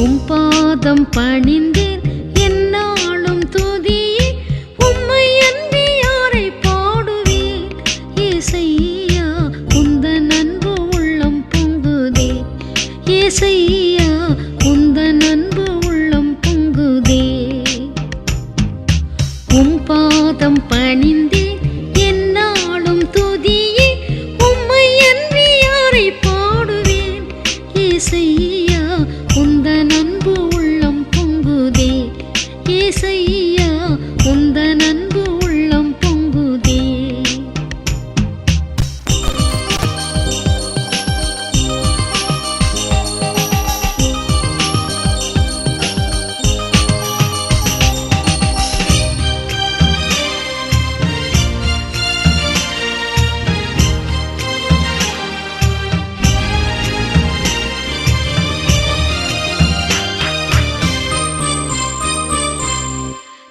உம் பாதம் பணிந்தேன் என்னாலும் துதியே உம்மை அன்றி யாரை பாடுவேன் ஏசையா உந்தன் அன்பு உள்ளம் பொங்குதே ஏசையா உந்தன் அன்பு உள்ளம் பொங்குதே உம் பாதம் பணிந்தேன் என்னாலும் துதியே உம்மை அன்றி யாரை பாடுவேன் ஏசையா உந்தன் அன்பு உள்ளம் பொங்குதே ஏசையா உந்தன் அன்பு உள்ளம் பொங்குதே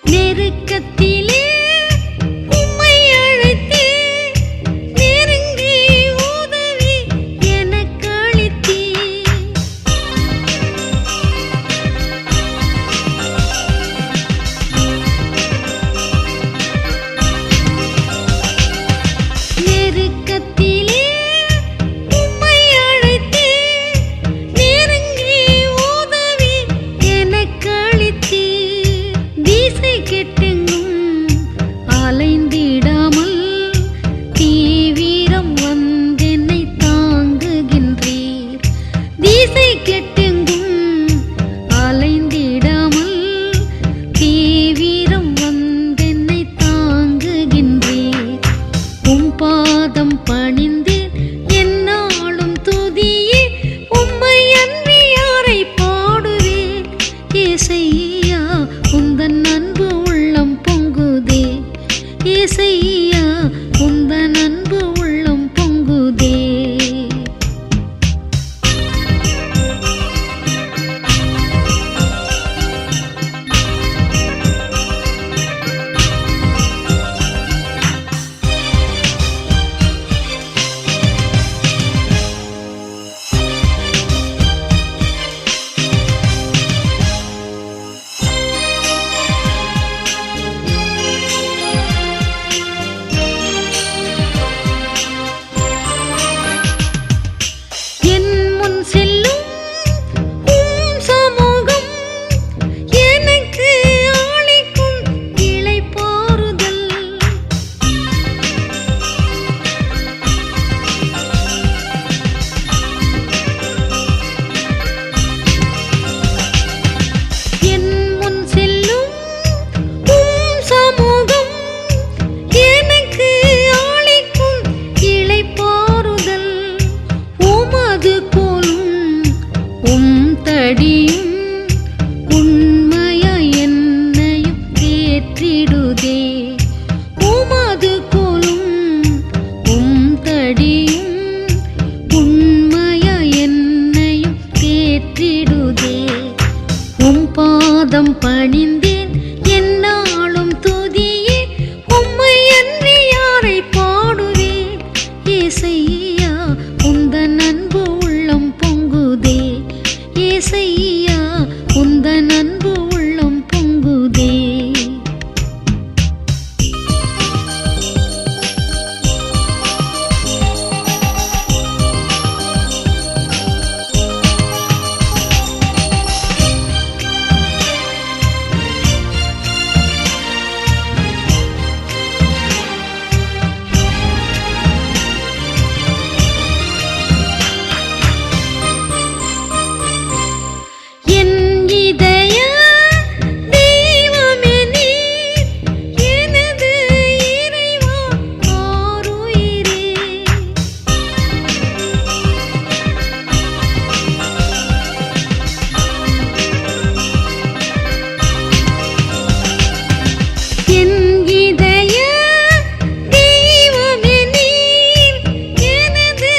நெருக்கத்திலே உம்மை அழைத்தே நெருங்கி உதவி எனக்கு அளித்தே நெருக்கத்திலே உம்மை அழைத்தே நெருங்கி உதவி எனக்கு அளித்தே திசை கெட்டெங்கும் அலைந்திடாமல் தீவிரம் வந்தென்னை தாங்குகின்றீர் திசை கெட்டெங்கும் அலைந்திடாமல் தீவிரம் வந்தென்னை தாங்குகின்றீர் உம் பாதம் பணிந்தேன் என்னாலும் துதியே உம்மை அன்றி யாரை பாடுவேன் ஏசையா உந்தன் அன்பு உள்ளம் பொங்குதே ஏசையா உந்தன் அன்பு உள்ளம் பொங்குதே என் முன் செல்லும் உம் சமூகம் எனக்கு அளிக்கும் இளைப்பாறுதல் என் முன் செல்லும் உம் சமூகம் எனக்கு அளிக்கும் இளைப்பாறுதல் உமது கோலும் உம் தடியும் உண்மையா என்னையும் தேற்றிடுதே உமது கோலும் உம் தடியும் உண்மையா என்னையும் தேற்றிடுதே உம் பாதம் பணிந்தேன் என்னாலும் துதியே உம்மை அன்றி யாரை பாடுவேன் ஏசையா உந்தன் அன்பு உள்ளம் பொங்குதே ஏசையா உந்தன் அன்பு உள்ளம் பொங்குதே என் இதய தெய்வமே நீர் எனது இறைவா ஆருயிரே என் இதய தெய்வமே நீர் எனது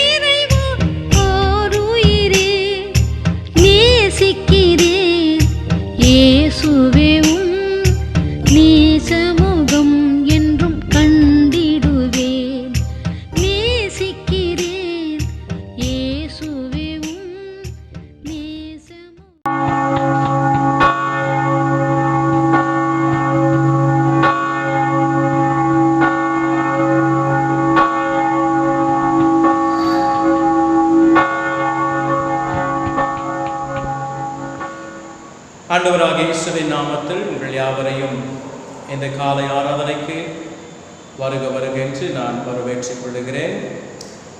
இறைவா ஆருயிரே நேசிக்கிறேன் இயேசுவே உம் நேசமுகம் என்றும் கண்டிடுவேன் நேசிக்கிறேன் இயேசுவே உம் நேசமுகம் ஆண்டவராகிய இயேசுவின் நாமத்தில் உங்கள் யாவரையும் இந்த காலை ஆராதனைக்கு வருக வருக என்று நான் வரவேற்றுக் கொள்கிறேன்.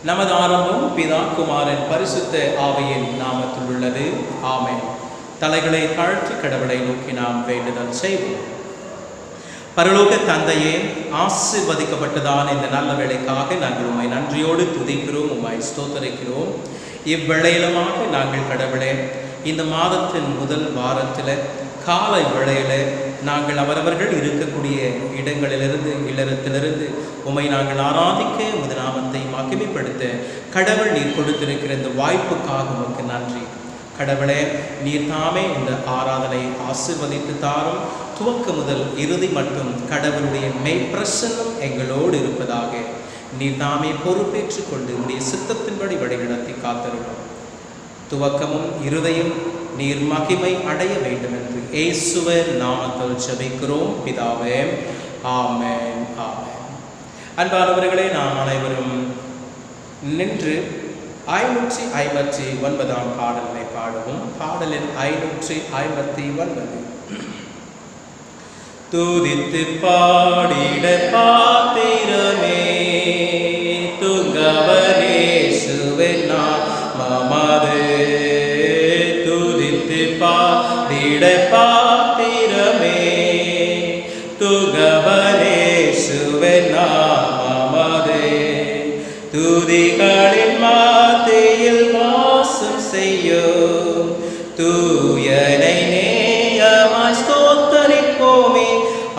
நமது ஆரம்பம் பிதா குமாரன் பரிசுத்த ஆவியின் நாமத்தில் உள்ளது. ஆமென். தலைகளை தாழ்த்தி கடவுளை நோக்கி நாம் வேண்டுதல் செய்வோம். பரலோக தந்தையே, ஆசீர்வதிக்கப்பட்டதான இந்த நல்ல வேளைக்காக நாங்கள் உம்மை நன்றியோடு துதிக்கிறோம், உம்மை ஸ்தோத்தரிக்கிறோம். இவ்வேளையிலுமாக நாங்கள் கடவுளே, இந்த மாதத்தின் முதல் வாரத்தில் காலை வேளையில் நாங்கள் அவரவர்கள் இருக்கக்கூடிய இல்லறத்திலிருந்து உம்மை நாங்கள் ஆராதிக்க உமது நாமத்தை மகிமைப்படுத்த கடவுள் நீர் கொடுத்திருக்கிற இந்த வாய்ப்புக்காக உமக்கு நன்றி. கடவுளே, நீர் தாமே இந்த ஆராதனை ஆசீர்வதித்து தாரும். துவக்க முதல் இறுதி மட்டும் கடவுளுடைய மெய்ப்பிரசன்னம் எங்களோடு இருப்பதாக நீர் தாமே பொறுப்பேற்றுக் கொண்டு உடைய சித்தத்தின்படி வழிநடத்தி காத்தருளும். துவக்கமும் இருதையும் நீர் மகிமை அடைய வேண்டும் என்று இயேசுவின் நாமத்தில் ஜெபிக்கிறோம் பிதாவே. ஆமென், ஆமென். அன்பானவர்களே, நாம் அனைவரும் நின்று 559 பாடலை பாடுவோம். பாடலின் 559. துதித்து பாடிட பாத்திரமே துங்கவனே சுவின் நாமமது. துதித்து பாடிட பாத்திரமே துங்கவனே சுவின் நாமமது. துதிகளின் மாத்தையில் வாசம் செய்யும் தூயனை நேயமாய் ஸ்தோத்தரிப்போமே.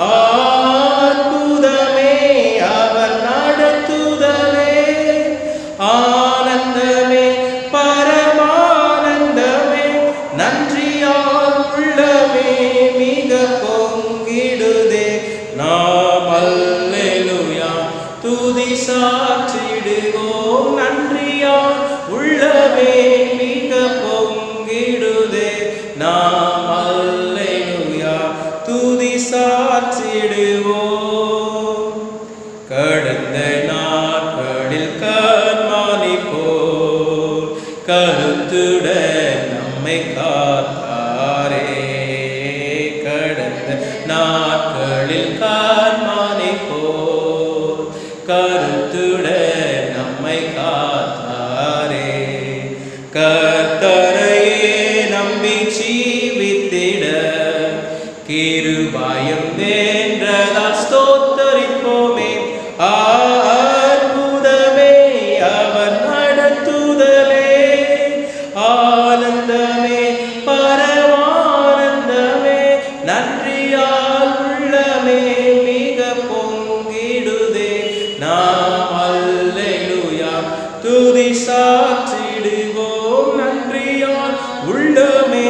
அற்புதமே அவர் நடத்துதலே, ஆனந்தமே பரமானந்தமே, நன்றியால் உள்ளமே மிக பொங்கிடுதே. நாம் அல்லேலூயா துதி சாற்றிடுவோம், நன்றியால் உள்ளமே மிக பொங்கிடுதே. நாம் அல்லேலூயா துதி சாற்றிடுவோம். கடந்த நாட்களில் கண்மானி போல் கருத்துடன் நம்மை காத்தாரே. கடந்த நாட்களில் கண்மானி போல் கருத்துடன் நம்மை காத்தாரே. கர்த்தரையே நம்பி ஜீவித்திட கிருபையும் வேண்டதால் ஸ்தோத்தரிப்போமே. அற்புதமே அவர் நடத்துதலே, ஆனந்தமே பரமானந்தமே, நன்றியால் உள்ளமே மிக பொங்கிடுதே. நாம் அல்லேலூயா துதி சாற்றிடுவோம், நன்றியால் உள்ளமே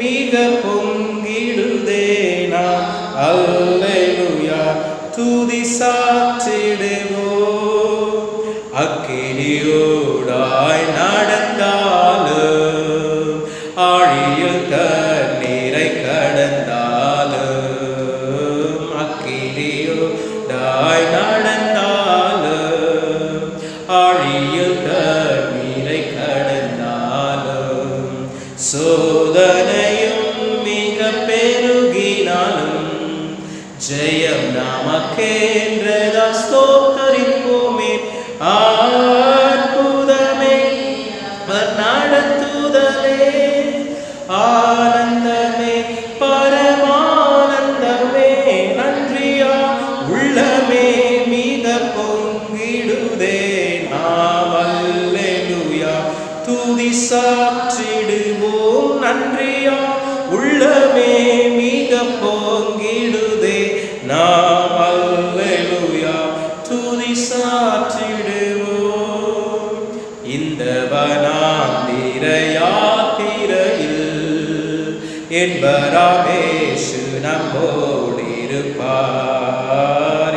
மிக பொங்கிடுதே. நாம் அல்லேலூயா துதி சாற்றிடுவோம். அக்கினியோடாய் நடந்தாலும் ஆழியில் தண்ணீரை கடந்தாலும், அக்கினியோடாய் நடந்தாலும் ஆழியில் தண்ணீரை கடந்தாலும், சோதனையும் மிக பெருகினாலும் ஜெயம் நமக்கென்றதால் ஸ்தோத்தரிப்போமே. அற்புதமே நடத்துதலே, ஆனந்தமே பரமானந்தமே, நன்றியா உள்ளமே மிக பொங்கிடுதே. நாம் அல்லேலூயா துதி சாற்றிடுவோம், நன்றியா உள்ளமே மிக பொங்கிடுதே. நாம் அல்லேலூயா துதி சாற்றிடுவோம். இந்த வனாந்திர யாத்திரையில் என்பராமேசு நம்மோடிருப்பார்.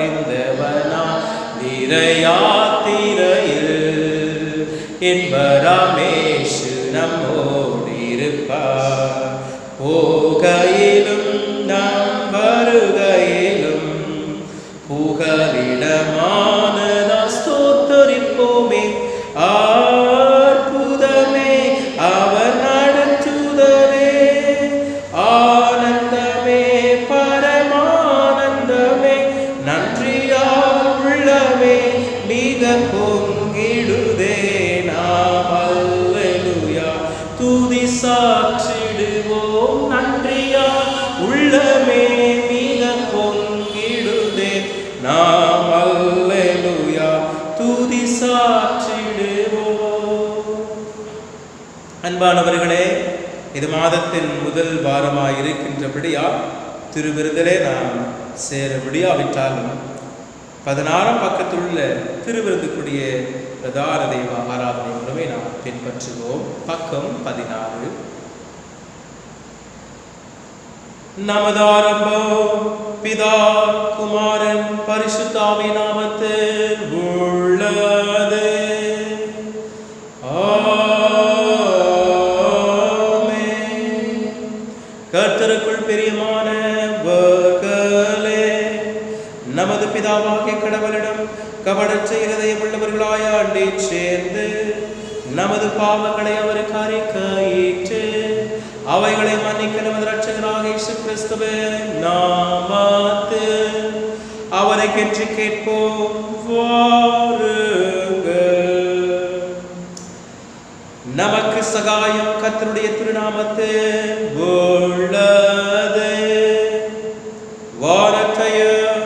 இந்த வனாந்திர யாத்திரையில் என்பராமேசு நம்மோடிருப்பார். போகையிலும் நாம் வருகையிலும் புகலிடமானதால் ஸ்தோத்தரிப்போமே. அற்புதமே அவர் நடத்துதலே, ஆனந்தமே அன்பானவர்களே, இது மாதத்தின் முதல் வாரமாக இருக்கின்றபடியால் திருவிருந்திலே நாம் சேர முடியாவிட்டாலும் 16ஆம் பக்கத்தில் உள்ள திருவிருந்துக்குரிய பிரதான தெய்வ ஆராதனை முறைமை நாம் பின்பற்றுவோம். பக்கம் 16. நமது ஆரம்பம் பிதா குமாரன் பரிசுத்தாவி நாமத்தில் உள்ளது. கர்த்தருக்குள் பிரியமானவர்களே, நமது பிதாவாகிய கடவுளிடம் கபடற்ற இருதயம் உள்ளவர்களாய் அண்டி சேர்ந்து நமது பாவங்களை அவருக்கு அறிக்கையிட்டு அவைகளை மன்னிக்க நமது இரட்சகராகிய இயேசு கிறிஸ்துவின் நாமத்தில் அவரை கென்று கேட்போம். நமக்கு சகாயம் கர்த்தருடைய திருநாமத்தில் உள்ளது. வானத்தையும்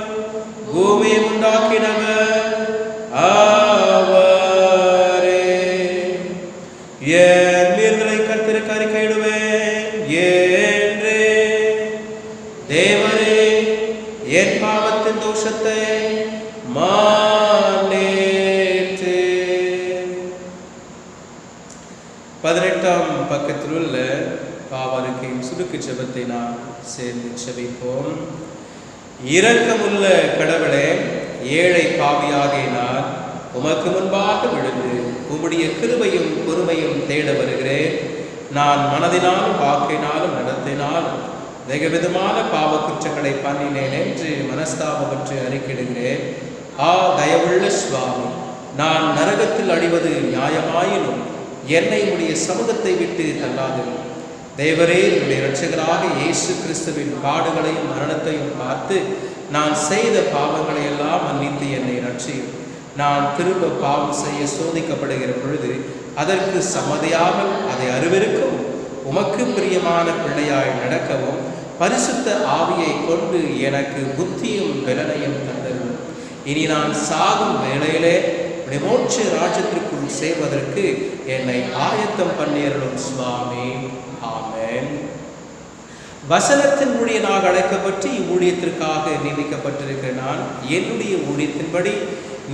பூமியை உண்டாக்கினவர் அவரே. என் மீறுதலை கர்த்தருக்கு அறிக்கையிடுவேன் என்று தேவரே என் பாவத்தின் தோஷத்தை மன்னித்து. 18ஆம் பக்கத்தில் உள்ள பாவருக்கையும் சுருக்கு ஜெபத்தை நாம் சேர்ந்து ஜெபிப்போம். இரக்கமுள்ள கடவுளே, ஏழை பாவியாகிய நான் உமக்கு முன்பாக விழுந்து உம்முடைய கிருபையும் பொறுமையும் தேட வருகிறேன். நான் மனதினாலும் வாக்கினாலும் நடத்தினாலும் வெகுவிதமான பாவ குற்றங்களை பண்ணினேன் என்று மனஸ்தாபப்பட்டு அறிக்கையிடுகிறேன். தயவுள்ள சுவாமி, நான் நரகத்தில் அழிவது நியாயமாயினும் என்னை உடைய சமூகத்தை விட்டு தள்ளாது. தேவரே, என்னுடைய இரட்சகராக இயேசு கிறிஸ்துவின் பாடுகளையும் மரணத்தையும் பார்த்து நான் செய்த பாவங்களை எல்லாம் மன்னித்து என்னை ரட்சியும். நான் திரும்ப பாவம் செய்ய சோதிக்கப்படுகிற பொழுது அதற்கு சம்மதியாமல் அதை அருவருக்கவும் உமக்கு பிரியமான பிள்ளையாய் நடக்கவும் பரிசுத்த ஆவியை கொண்டு எனக்கு புத்தியும் பலனையும் தந்தரும். இனி நான் சாகும் வேளையிலே மோட்ச ராஜ்யத்திற்குள் சேர்வதற்கு என்னை ஆயத்தம் பண்ணியருளும் சுவாமி. ஆமென். வசனத்தின் ஊழியனாக அழைக்கப்பட்டு இவ்வூழியத்திற்காக நியமிக்கப்பட்டிருக்கிற நான் என்னுடைய ஊழியத்தின்படி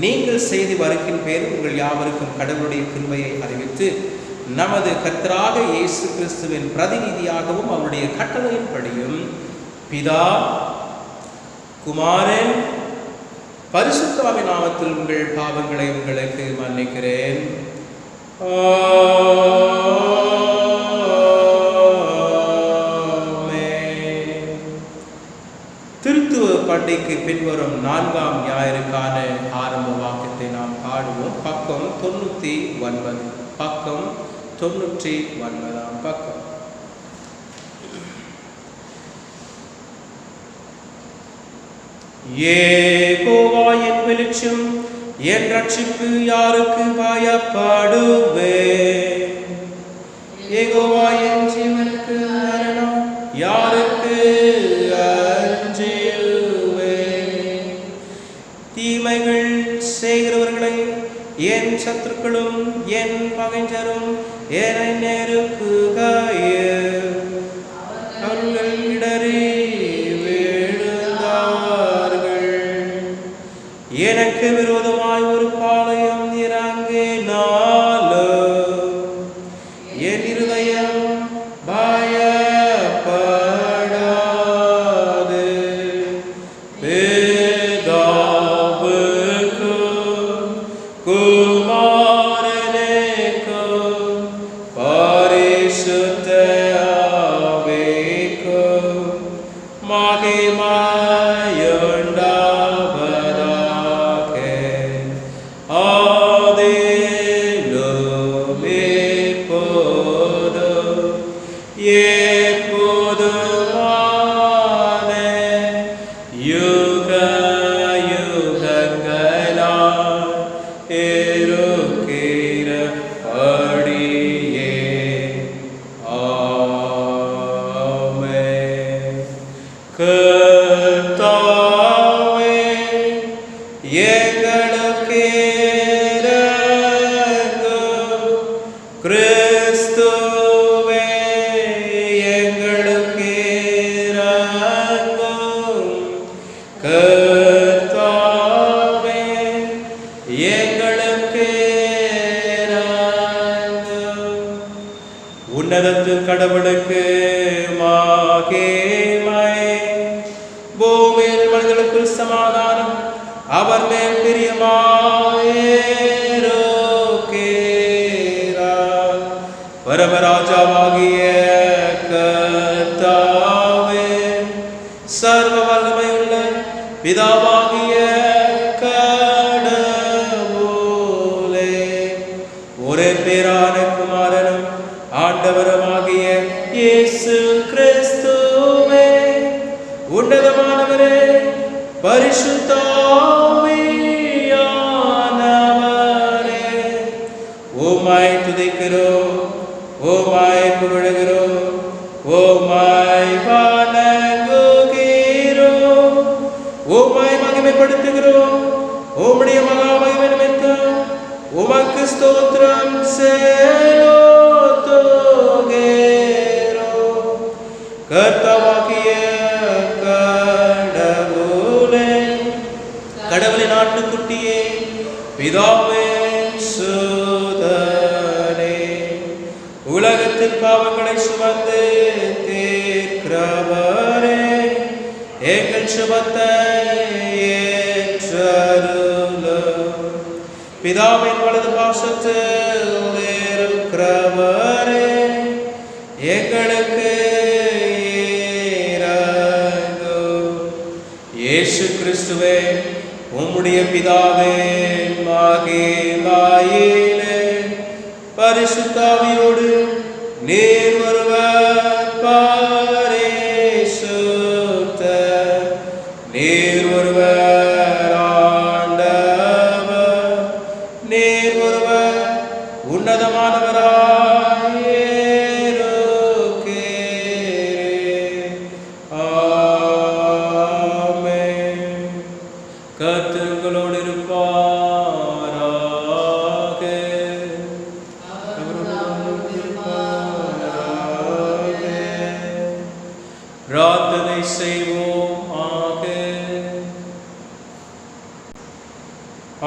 நீங்கள் செய்து வருகின் பேர் உங்கள் யாவருக்கும் கடவுளுடைய கிருபையை அறிவித்து நமது கர்த்தராக இயேசு கிறிஸ்துவின் பிரதிநிதியாகவும் அவருடைய கட்டளையின்படியும் பிதா குமாரன் பரிசுத்தாவின் நாமத்தில் உங்கள் பாவங்களை உங்களுக்கு மன்னிக்கிறேன். திருத்துவ பண்டிகைக்கு பின்வரும் 4ஆம் ஞாயிறுக்கான ஆரம்ப வாக்கியத்தை நாம் பாடுவோம். பக்கம் 99. பக்கம் 99ஆம் பக்கம். யெகோவா என் வெளிச்சம், என் ரட்சிப்பு, யாருக்கு பயப்படுவேன்? யெகோவா என் ஜீவனுக்கு அரணம், யாருக்கு அஞ்சுவேன்? தீமைகள் செய்கிறவர்களை என் சத்துருக்களும் என் பகைஞரும் என்னை நெருக்குகையில் அவர்கள் இடறி எனக்கு விரோதமாய் ஒரு பாளையம் இறங்கினாலும் என் இருதயம் பயப்படாது. பிதாவுக்கும் குமாரனுக்கும் பரிசுத்த ஆவிக்கும் Cristo கேமை. பூமியில் மனிதர்களுக்குள் சமாதானம், அவர் மேல் பிரியமாயிருக்கிறார். பரமராஜாவாகிய கர்த்தாவே, சர்வ வல்லமையுள்ள பிதாவாகிய கடவுளே, ஒரே பேரான குமாரனும் ஆண்டவருமாகிய இயேசு கிறிஸ்துவே, உன்னதமானவரே, பரிசுத்த ஆவியானவரே, உம்மை துதிக்கிறோம், உம்மை புகழுகிறோம், உம்மை வணங்குகிறோம், உம்மை மகிமைப்படுத்துகிறோம். உம்முடைய மகா மகிமை நிமித்தம் உமக்கு ஸ்தோத்திரம் செலுத்துகிறோம். கர்த்தாவாகிய கடவுளே, கடவுளின் ஆட்டுக்குட்டியே, பிதாவே, சுதனே, உலகத்தின் பாவங்களை சுமந்து தீர்க்கிறவரே, எங்கள் சுபத்தை ஏற்றருளும். பிதாவின் வலது பாசத்தில் இருக்கிறவரே, எங்களுக்கு இரங்கும். இயேசு கிறிஸ்துவே, உம்முடைய பிதாவே மகிமையிலே பரிசுத்த ஆவியோடு நீர் ஒருவர் பரிசுத்தர், நீர் ஒருவர் ஆண்டவர், நீர் ஒருவர் உன்னதமானவராய் இருக்கிறீர். ஆமென். கர்த்தர் உங்களோடு இருப்பாராக. பிரார்த்தனை செய்வோமாக.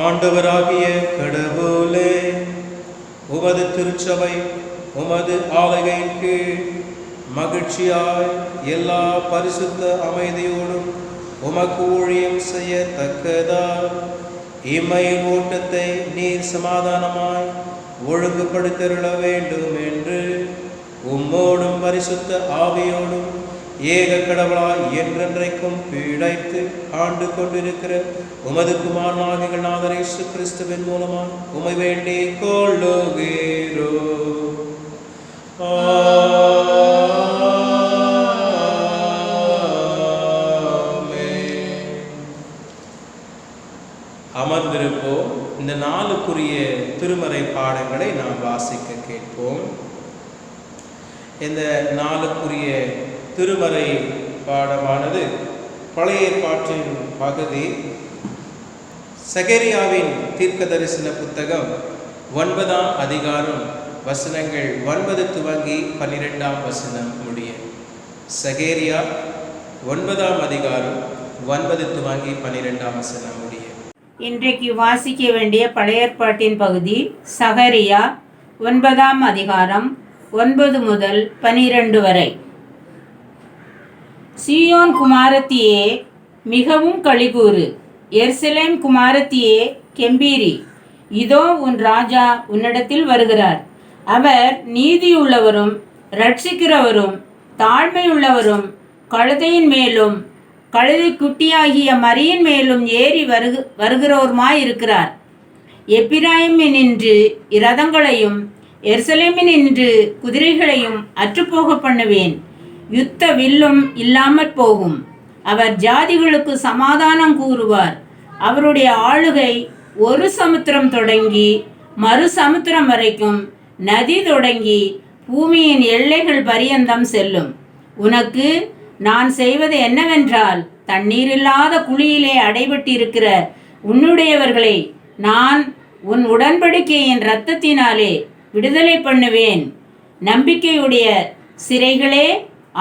ஆண்டவராகிய கடவுளே, உமது திருச்சபை உமது ஆலகையின் கீழ் மகிழ்ச்சியாய் எல்லா பரிசுத்த அமைதியோடும் உமக்கு ஊழியம் செய்யத்தக்கதால் இம்மையின் ஓட்டத்தை நீர் சமாதானமாய் ஒழுங்குபடுத்திருள வேண்டும் என்று உம்மோடும் பரிசுத்த ஆவியோடும் ஏக கடவுளாய் என்றென்றைக்கும் பிழைத்து ஆண்டு கொண்டிருக்கிற உமது குமாரனாகிய நாதர் இயேசு கிறிஸ்துவின் மூலமாய் உம்மை வேண்டிக் கொள்ளுகிறோம். அமர்ந்திருப்போம். இந்த நாளுக்குரிய திருமறை பாடங்களை நாம் வாசிக்க கேட்போம். இந்த நாளுக்குரிய திருமறை பாடமானது பழைய ஏற்பாட்டின் பகுதி சகரியாவின் தீர்க்க தரிசன புத்தகம் 9ஆம் அதிகாரம் வசனங்கள் 9 துவங்கி 12ஆம் வசனம் முடிய. சகரியா 9ஆம் அதிகாரம் 9 துவங்கி 12ஆம் வசனம் முடிய. இன்றைக்கு வாசிக்க வேண்டிய பழைய ஏற்பாட்டின் பகுதி சகரியா 9ஆம் அதிகாரம் 9 முதல் 12 வரை. சீயோன் குமாரத்தியே, மிகவும் களிகூறு. எருசலேம் குமாரத்தியே, கெம்பீரி. இதோ உன் ராஜா உன்னிடத்தில் வருகிறார். அவர் நீதியுள்ளவரும் இரட்சிக்கிறவரும் தாழ்மையுள்ளவரும் கழுதையின் மேலும் கழுதை குட்டியாகிய மரியின் மேலும் ஏறி வருகிறவருமாயிருக்கிறார். எப்பிராயிமினின்று இரதங்களையும் எருசலேமினின்று குதிரைகளையும் அற்றுப்போக பண்ணுவேன். யுத்த வில்லும் இல்லாமற் போகும். அவர் ஜாதிகளுக்கு சமாதானம் கூறுவார். அவருடைய ஆளுகை ஒரு சமுத்திரம் தொடங்கி மறு சமுத்திரம் வரைக்கும், நதி தொடங்கி பூமியின் எல்லைகள் பரியந்தம் செல்லும். உனக்கு நான் செய்வது என்னவென்றால், தண்ணீரில்லாத குழியிலே அடைபட்டிருக்கிற உன்னுடையவர்களை நான் உன் உடன்படிக்கையின் இரத்தத்தினாலே விடுதலை பண்ணுவேன். நம்பிக்கையுடைய சிறைகளே,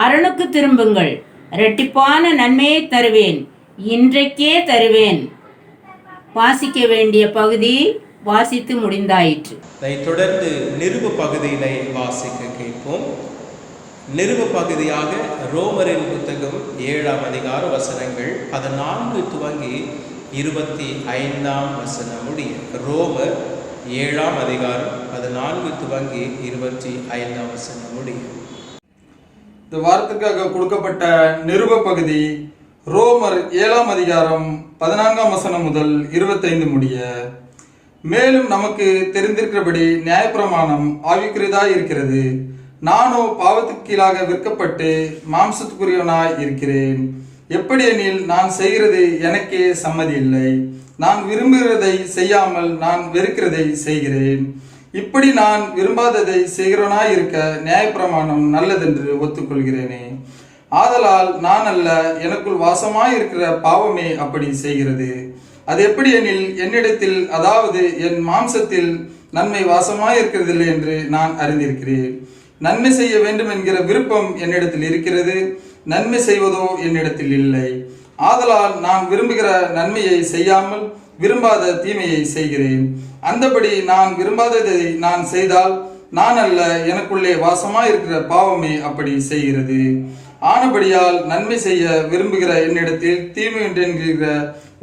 அரணுக்கு திரும்புங்கள். இரட்டிப்பான நன்மையை தருவேன், இன்றைக்கே தருவேன். வாசிக்க வேண்டிய பகுதி வாசித்து முடிந்தாயிற்று. இதை தொடர்ந்து நிருப பகுதியினை வாசிக்க கேட்போம். நிருப பகுதியாக ரோமரின் புத்தகம் 7ஆம் அதிகார வசனங்கள் 14 துவங்கி 25ஆம் வசனம் முடிய. ரோமர் 7ஆம் அதிகாரம் 14 துவங்கி 25ஆம் வசனம் முடிய. இந்த வாரத்திற்காக கொடுக்கப்பட்ட நிருப பகுதி ரோமர் 7ஆம் அதிகாரம் 14ஆம் வசனம் முதல் 25 முடிய. மேலும் நமக்கு தெரிந்திருக்கிறபடி நியாயப்பிரமாணம் ஆவிக்குரியதாய் இருக்கிறது. நானோ பாவத்துக்கு கீழாக விற்கப்பட்டு மாம்சத்துக்குரியவனாய் இருக்கிறேன். எப்படியெனில் நான் செய்கிறது எனக்கே சம்மதி இல்லை. நான் விரும்புகிறதை செய்யாமல் நான் வெறுக்கிறதை செய்கிறேன். இப்படி நான் விரும்பாததை செய்கிறவனாய் இருக்க நியாயப்பிரமாணம் நல்லதென்று ஒத்துக்கொள்கிறேனே. ஆதலால் நான் அல்ல, எனக்குள் வாசமாய் இருக்கிற பாவமே அப்படி செய்கிறது. அது எப்படி எனில், என்னிடத்தில், அதாவது என் மாம்சத்தில் நன்மை வாசமாய் இருக்கிறதில்லை என்று நான் அறிந்திருக்கிறேன். நன்மை செய்ய வேண்டும் என்கிற விருப்பம் என்னிடத்தில் இருக்கிறது, நன்மை செய்வதோ என்னிடத்தில் இல்லை. ஆதலால் நான் விரும்புகிற நன்மையை செய்யாமல் விரும்பாத தீமையை செய்கிறேன். அந்தபடி நான் விரும்பாததை நான் செய்தால் நான் அல்ல, எனக்குள்ளே வாசமாய் இருக்கிற பாவமே அப்படி செய்கிறது. ஆனபடியால் நன்மை செய்ய விரும்புகிற என்னிடத்தில் தீமை உண்டு என்கிற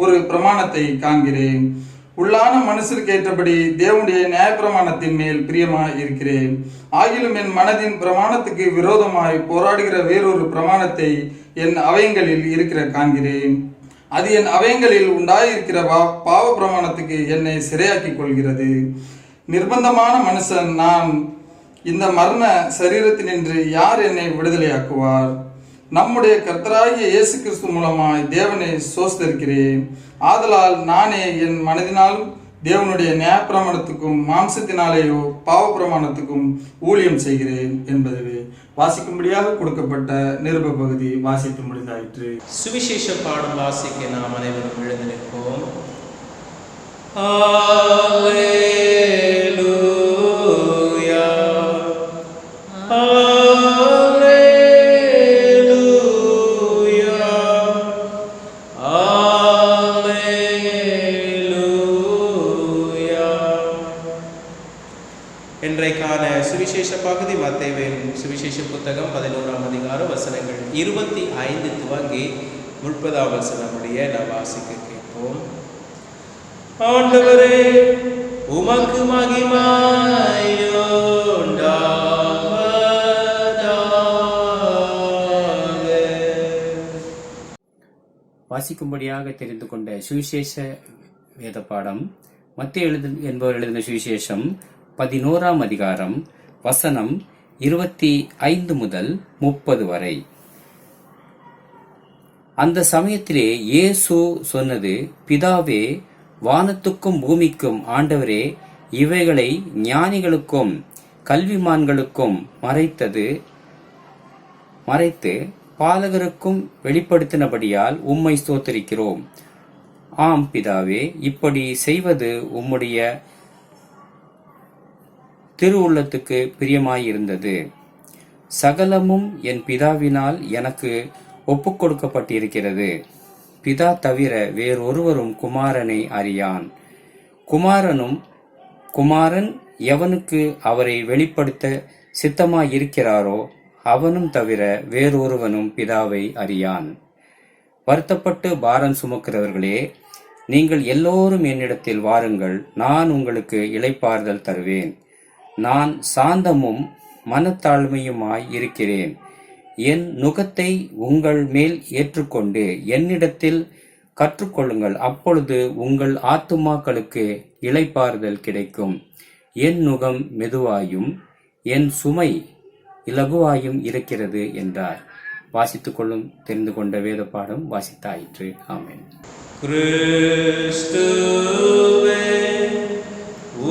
ஒரு பிரமாணத்தை காண்கிறேன். உள்ளான மனுஷருக்கு ஏற்றபடி தேவனுடைய நியாயப்பிரமாணத்தின் மேல் பிரியமாய் இருக்கிறேன். ஆகிலும் என் மனதின் பிரமாணத்துக்கு விரோதமாய் போராடுகிற வேறொரு பிரமாணத்தை என் அவயங்களில் இருக்கிற காண்கிறேன். அது என் அவயங்களில் உண்டாயிருக்கிற பாவ பிரமாணத்துக்கு என்னை சிறையாக்கி கொள்கிறது. நிர்பந்தமான மனுஷன் நான். இந்த மரண சரீரத்தினின்று யார் என்னை விடுதலையாக்குவார்? நம்முடைய கர்த்தராகிய இயேசு கிறிஸ்து மூலமாய் தேவனை சோஸ்தரிக்கிறேன். ஆதலால் நானே என் மனதினாலும் தேவனுடைய நியாயப்பிரமாணத்துக்கும் மாம்சத்தினாலேயோ பாவ பிரமாணத்துக்கும் ஊழியம் செய்கிறேன் என்பதுவே வாசிக்கும்படியாக கொடுக்கப்பட்ட நிருப பகுதி வாசித்து முடிந்தாயிற்று. சுவிசேஷ பாடம் வாசிக்க நாம் அனைவரும் எழுந்து நிற்போம். இன்றைக்கான சுவிசேஷ பகுதி மத்தேயுவின் சுவிசேஷ புத்தகம் 11ஆம் அதிகாரம் வசனங்கள் 25 துவங்கி 30ஆம் வசனம் முடிய நாம் வாசிக்க கேட்போம். ஆண்டவரே, உமக்கு மகிமை வாசிக்கும்படியாக தெரிந்து கொண்ட சுவிசேஷ வேத பாடம் மத்தேயு என்பவர் எழுதின சுவிசேஷம் 11ஆம் அதிகாரம் வசனம் 25 முதல் 30 வரை. அந்த சமயத்திலே இயேசு சொன்னது, பிதாவே, வானத்துக்கும் பூமிக்கும் ஆண்டவரே, இவைகளை ஞானிகளுக்கும் கல்விமான்களுக்கும் மறைத்து பாலகருக்கும் வெளிப்படுத்தினபடியால் உம்மை ஸ்தோத்திரிக்கிறோம். ஆம் பிதாவே, இப்படி செய்வது உம்முடைய திருவுள்ளத்துக்கு பிரியமாயிருந்தது. சகலமும் என் பிதாவினால் எனக்கு ஒப்புக் கொடுக்கப்பட்டிருக்கிறது. பிதா தவிர வேறொருவரும் குமாரனை அறியான். குமாரன் எவனுக்கு அவரை வெளிப்படுத்த சித்தமாயிருக்கிறாரோ அவனும் தவிர வேறொருவனும் பிதாவை அறியான். வருத்தப்பட்டு பாரம் சுமக்கிறவர்களே, நீங்கள் எல்லோரும் என்னிடத்தில் வாருங்கள், நான் உங்களுக்கு இளைப்பாறுதல் தருவேன். நான் சாந்தமும் மனத்தாழ்மையுமாய் இருக்கிறேன். என் நுகத்தை உங்கள் மேல் ஏற்றுக்கொண்டு என்னிடத்தில் கற்றுக்கொள்ளுங்கள், அப்பொழுது உங்கள் ஆத்துமாக்களுக்கு இளைப்பாறுதல் கிடைக்கும். என் நுகம் மெதுவாயும் என் சுமை இலகுவாயும் இருக்கிறது என்றார். வாசித்துக் கொள்ளும் தெரிந்து கொண்ட வேத பாடம் வாசித்தாயிற்று. ஆமென். கிறிஸ்துவே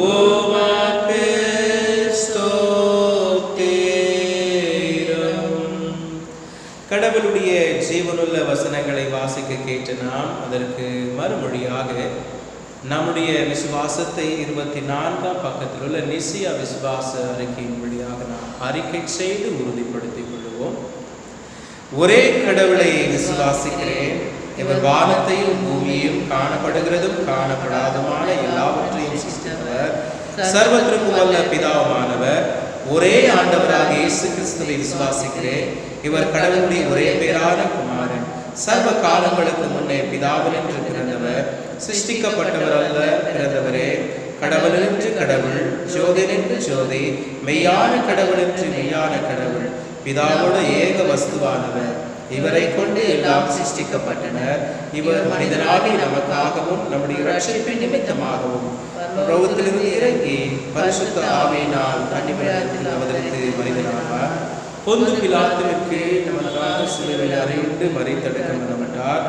உமக்கு ஸ்தோத்திரம். கடவுளுடைய ஜீவனுள்ள வசனங்களை வாசிக்க கேட்டு நாம் அதற்கு மறுமொழியாக நம்முடைய விசுவாசத்தை 24ஆம் பக்கத்தில் உள்ள நிசியா விசுவாச அறிக்கையின் வழியாக நாம் அறிக்கை செய்து உறுதிப்படுத்திக் கொள்வோம். ஒரே கடவுளை விசுவாசிக்கிறேன். இவர் வானத்தையும் பூமியையும் காணப்படுகிறதும் காணப்படாதமான எல்லாவற்றையும் சிருஷ்டித்தவர், சர்வத்திற்கும் வல்ல பிதாவானவர், ஒரே ஆண்டவராக இயேசு கிறிஸ்துவை விசுவாசிக்கிறேன். இவர் கடவுளுடைய ஒரே பேரான குமாரன், சர்வ காலங்களுக்கு முன்னே பிதாவினின்று பிறந்தவர், சிருஷ்டிக்கப்பட்டவர் அல்ல, பிறந்தவரே. கடவுளென்று கடவுள், ஜோதிரென்று ஜோதி, மெய்யான கடவுளென்று மெய்யான கடவுள், பிதாவோடு ஏக வஸ்துவானவர். இவரை கொண்டு எல்லாம் சிருஷ்டிக்கப்பட்டனர். இவர் மனிதனாகி நமக்காகவும் நம்முடைய இரட்சிப்பின் நிமித்தமாகவும் பரலோகத்திலிருந்து இறங்கி பரிசுத்த ஆவியினால் கன்னிமரியாத்தில் அவதரித்து மனிதனானார். பொந்து பிலாத்துவிற்கு நமக்காக சிலுவையில் அறையுண்டு மரித்தடக்கம் பண்ணப்பட்டார்.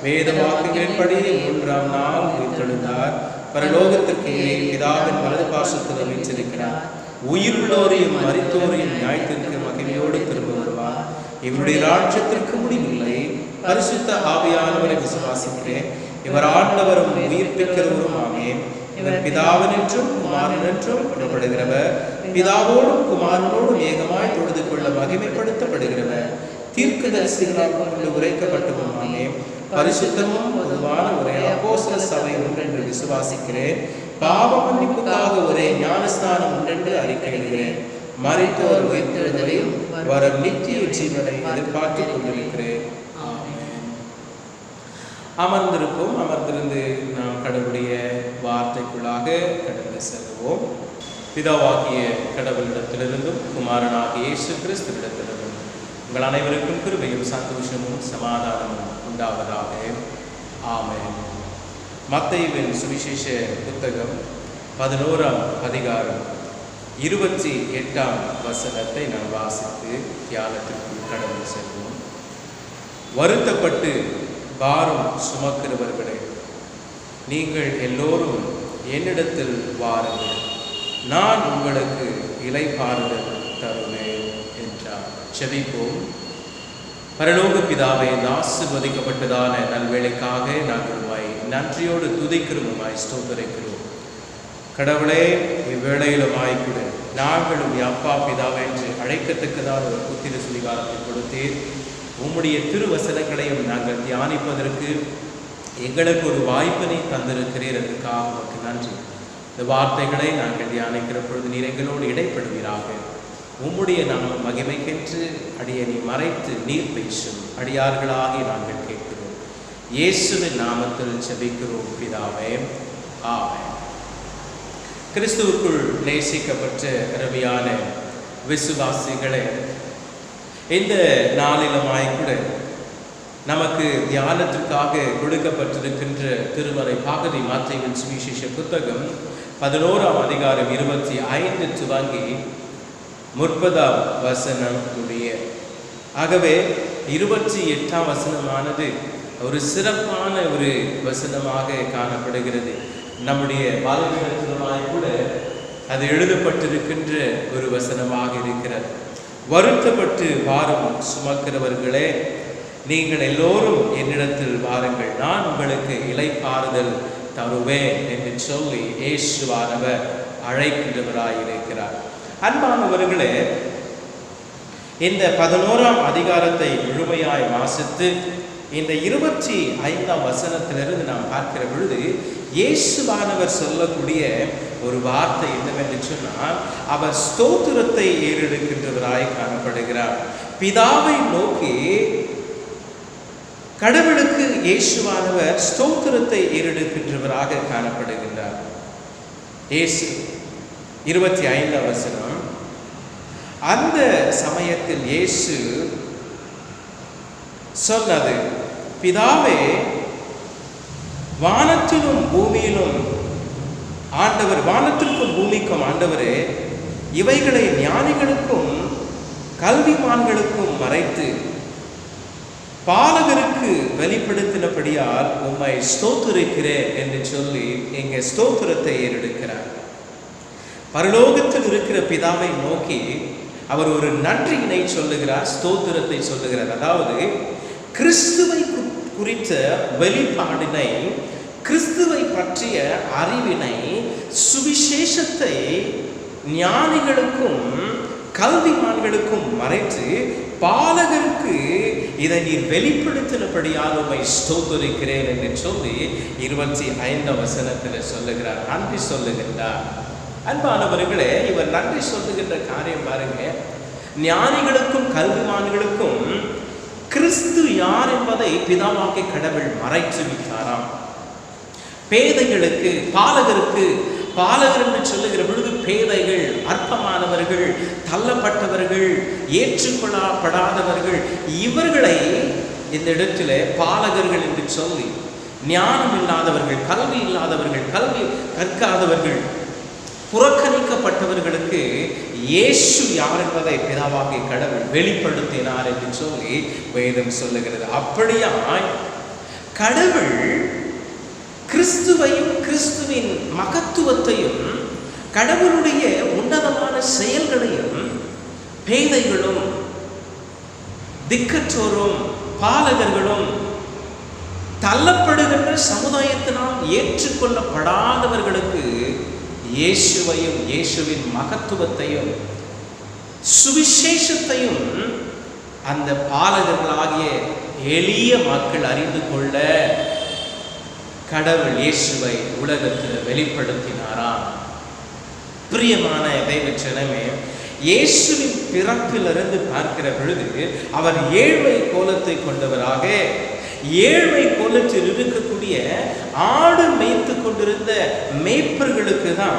வேத வாக்குகளின்படி 3ஆம் நாள் உயிர்த்தெழுந்தார். பரலோகத்திற்கு பிதாவின் வலது பாசத்தில் வீற்றிருக்கிறார். உயிருள்ளோரையும் மரித்தோரையும் நியாயத்திற்கு மகிமையோடு திரும்ப வருவார். இவருடைய ராஜ்யத்திற்கு முடிவில்லை. பரிசுத்த ஆவியானவரை விசுவாசிக்கிறேன். இவர் ஆண்டவரும் உயிர்ப்பிக்கிறவரும் ஆமென். இவர் பிதாவினின்றும் குமாரனின்றும் புறப்படுகிறவர், பிதாவோடும் குமாரனோடும் ஏகமாய் தொழுது கொள்ள மகிமைப்படுத்தப்படுகிறவர், தீர்க்கதரிசிகளால் கொண்டு உரைக்கப்பட்டவும் ஆமென். பரிசுத்தமும் பொதுவான ஒரே அப்போஸ்தல சபை உண்டென்று விசுவாசிக்கிறேன். பாவ மன்னிப்புக்காக ஒரே ஞானஸ்நானம் உண்டென்று அறிக்கையிடுகிறேன். மரித்தோர் உயிர்த்தெழுதலையும் வரும் நித்திய ஜீவனை எதிர்பார்த்துக் கொண்டிருக்கிறேன். அமர்ந்திருப்போம். அமர்ந்திருந்து நாம் கடவுளுடைய வார்த்தைக்குள்ளாக கடந்து செல்வோம். பிதாவாகிய கடவுளிடத்திலிருந்தும் குமாரனாகிய இயேசு கிறிஸ்துவிடத்திலிருந்தும் உங்கள் அனைவருக்கும் கிருபையும் சந்தோஷமும் சமாதானமும் உண்டாவதாக. ஆமென். மத்தேயுவின் சுவிசேஷ புத்தகம் 11ஆம் அதிகாரம் 28ஆம் வசனத்தை நாம் வாசித்து தியானத்திற்குள் கடந்து செல்வோம். வருத்தப்பட்டு பாரம் சுமக்கிறவர்களே, நீங்கள் எல்லோரும் என்னிடத்தில் வாருங்கள், நான் உங்களுக்கு இளைப்பாறுதல் தருவேன் என்றார். ஜெபிப்போம். பரலோக பிதாவே, இந்த ஆசீர்வதிக்கப்பட்டதான நல்வேளைக்காக நாங்கள் உம்மை நன்றியோடு துதிக்கிறோம், உம்மை ஸ்தோத்திரிக்கிறோம். கடவுளே, இவ்வேளையிலும் ஆய்க்கூட நாங்களும் அப்பா பிதாவே என்று அழைக்கத்தக்கதான ஒரு புத்திர சுவிகாரத்தை கொடுத்தீர். உம்முடைய திருவசனங்களையும் நாங்கள் தியானிப்பதற்கு எங்களுக்கு ஒரு வாய்ப்பினை தந்திருக்கிறீர். அதற்காக உமக்கு நன்றி. இந்த வார்த்தைகளை நாங்கள் தியானிக்கிற பொழுது நீர் எங்களோடு இடைப்படுவீராக. உம்முடைய நாமம் மகிமைக்கென்று அடியனை மறைத்து நீர் பேசும் அடியார்களாகி நாங்கள் கேட்கிறோம். இயேசுவின் நாமத்தில் ஜெபிக்கிறோம் பிதாவே, ஆமென். கிறிஸ்துவுக்குள் நேசிக்கப்பட்ட அருமையான விசுவாசிகளே, இந்த நாளிலுமாய் கூட நமக்கு தியானத்திற்காக கொடுக்கப்பட்டிருக்கின்ற திருமறை பகுதி மத்தேயுவின் சுவிசேஷ புத்தகம் 11ஆம் அதிகாரம் 25 துவங்கி 30ஆம் வசனம் முடிய. ஆகவே 28ஆம் வசனமானது ஒரு சிறப்பான ஒரு வசனமாக காணப்படுகிறது. நம்முடைய வாழ்க்கையிலுமாய் கூட அது எழுதப்பட்டிருக்கின்ற ஒரு வசனமாக இருக்கிறது. வருத்தப்பட்டு பாரம் சுமக்கிறவர்களே, நீங்கள் எல்லோரும் என்னிடத்தில் வாருங்கள், நான் உங்களுக்கு இளைப்பாறுதல் தருவேன் என்று சொல்லி இயேசுவானவர் அழைக்கின்றவராயிருக்கிறார். அன்பானவர்களே, இந்த 11ஆம் அதிகாரத்தை முழுமையாய் வாசித்து இந்த 25ஆம் வசனத்திலிருந்து நாம் பார்க்கிற பொழுது இயேசுவானவர் சொல்லக்கூடிய ஒரு வார்த்தை என்னவென்று சொன்னால், அவர் ஸ்தோத்திரத்தை ஏறெடுக்கின்றவராய் காணப்படுகிறார். பிதாவை நோக்கி கடவுளுக்கு இயேசுவானவர் ஸ்தோத்திரத்தை ஏறெடுக்கின்றவராக காணப்படுகின்றார். இயேசு 25ஆம் வசனம். அந்த சமயத்தில் இயேசு சொன்னது, பிதாவே, வானத்திலும் பூமியிலும் ஆண்டவர், வானத்திற்கும் பூமிக்கும் ஆண்டவரே, இவைகளை ஞானிகளுக்கும் கல்விமான்களுக்கும் மறைத்து பாலகருக்கு வெளிப்படுத்தினபடியால் உம்மை ஸ்தோத்திரிக்கிறேன் என்று சொல்லி இங்கே ஸ்தோத்திரத்தை ஏறெடுக்கிறார். பரலோகத்தில் இருக்கிற பிதாவை நோக்கி அவர் ஒரு நன்றியினை சொல்லுகிறார், ஸ்தோத்திரத்தை சொல்லுகிறார். அதாவது கிறிஸ்துவை குறித்த வெளிப்பாடினை, கிறிஸ்துவை பற்றிய அறிவினை, சுவிசேஷத்தை ஞானிகளுக்கும் கல்விமான்களுக்கும் மறைத்து பாலகருக்கு இதை நீர் வெளிப்படுத்தினபடியால் உம்மை ஸ்தோத்திரிக்கிறேன் என்று சொல்லி 25ஆம் வசனத்தில் சொல்லுகிறார், நன்றி சொல்லுகின்றார். அன்பானவர்களே, இவர் நன்றி சொல்லுகின்ற காரியம் பாருங்க. ஞானிகளுக்கும் கல்விமான்களுக்கும் கிறிஸ்து யார் என்பதை பிதாவாகிய கடவுள் மறைத்து விட்டாராம். பேதைகளுக்கு, பாலகர் என்று சொல்லுகிற பொழுது பேதைகள், அற்பமானவர்கள், தள்ளப்பட்டவர்கள், ஏற்றுக்கொள்ளப்படாதவர்கள், இவர்களை இந்த இடத்துல பாலகர்கள் என்று சொல்லி, ஞானம் இல்லாதவர்கள், கல்வி இல்லாதவர்கள், கல்வி கற்காதவர்கள், புறக்கணிக்கப்பட்டவர்களுக்கு இயேசு யார் என்பதை பிதாவாகிய கடவுள் வெளிப்படுத்தினார் என்று சொல்லி வேதம் சொல்லுகிறது. அப்படியாய் கடவுள் கிறிஸ்துவையும் கிறிஸ்துவின் மகத்துவத்தையும் கடவுளுடைய உன்னதமான செயல்களையும் பேதைகளும் திக்கற்றோரும் பாலகர்களும் தள்ளப்படுகின்ற சமுதாயத்தினால் ஏற்றுக்கொள்ளப்படாதவர்களுக்கு இயேசுவையும் இயேசுவின் மகத்துவத்தையும் சுவிசேஷத்தையும் அந்த பாலகர்களாகிய எளிய மக்கள் அறிந்து கொள்ள கடவுள் இயேசுவை உலகத்தில் வெளிப்படுத்தினாராம். பிரியமான தெய்வச்சனமே, இயேசுவின் பிறப்பிலிருந்து பார்க்கிற பொழுது அவர் ஏழ்மை கோலத்தை கொண்டவராக, ஏழ்மை கோலத்தில் இருக்கக்கூடிய ஆடு மேய்த்து கொண்டிருந்த மேய்ப்பர்களுக்கு தான்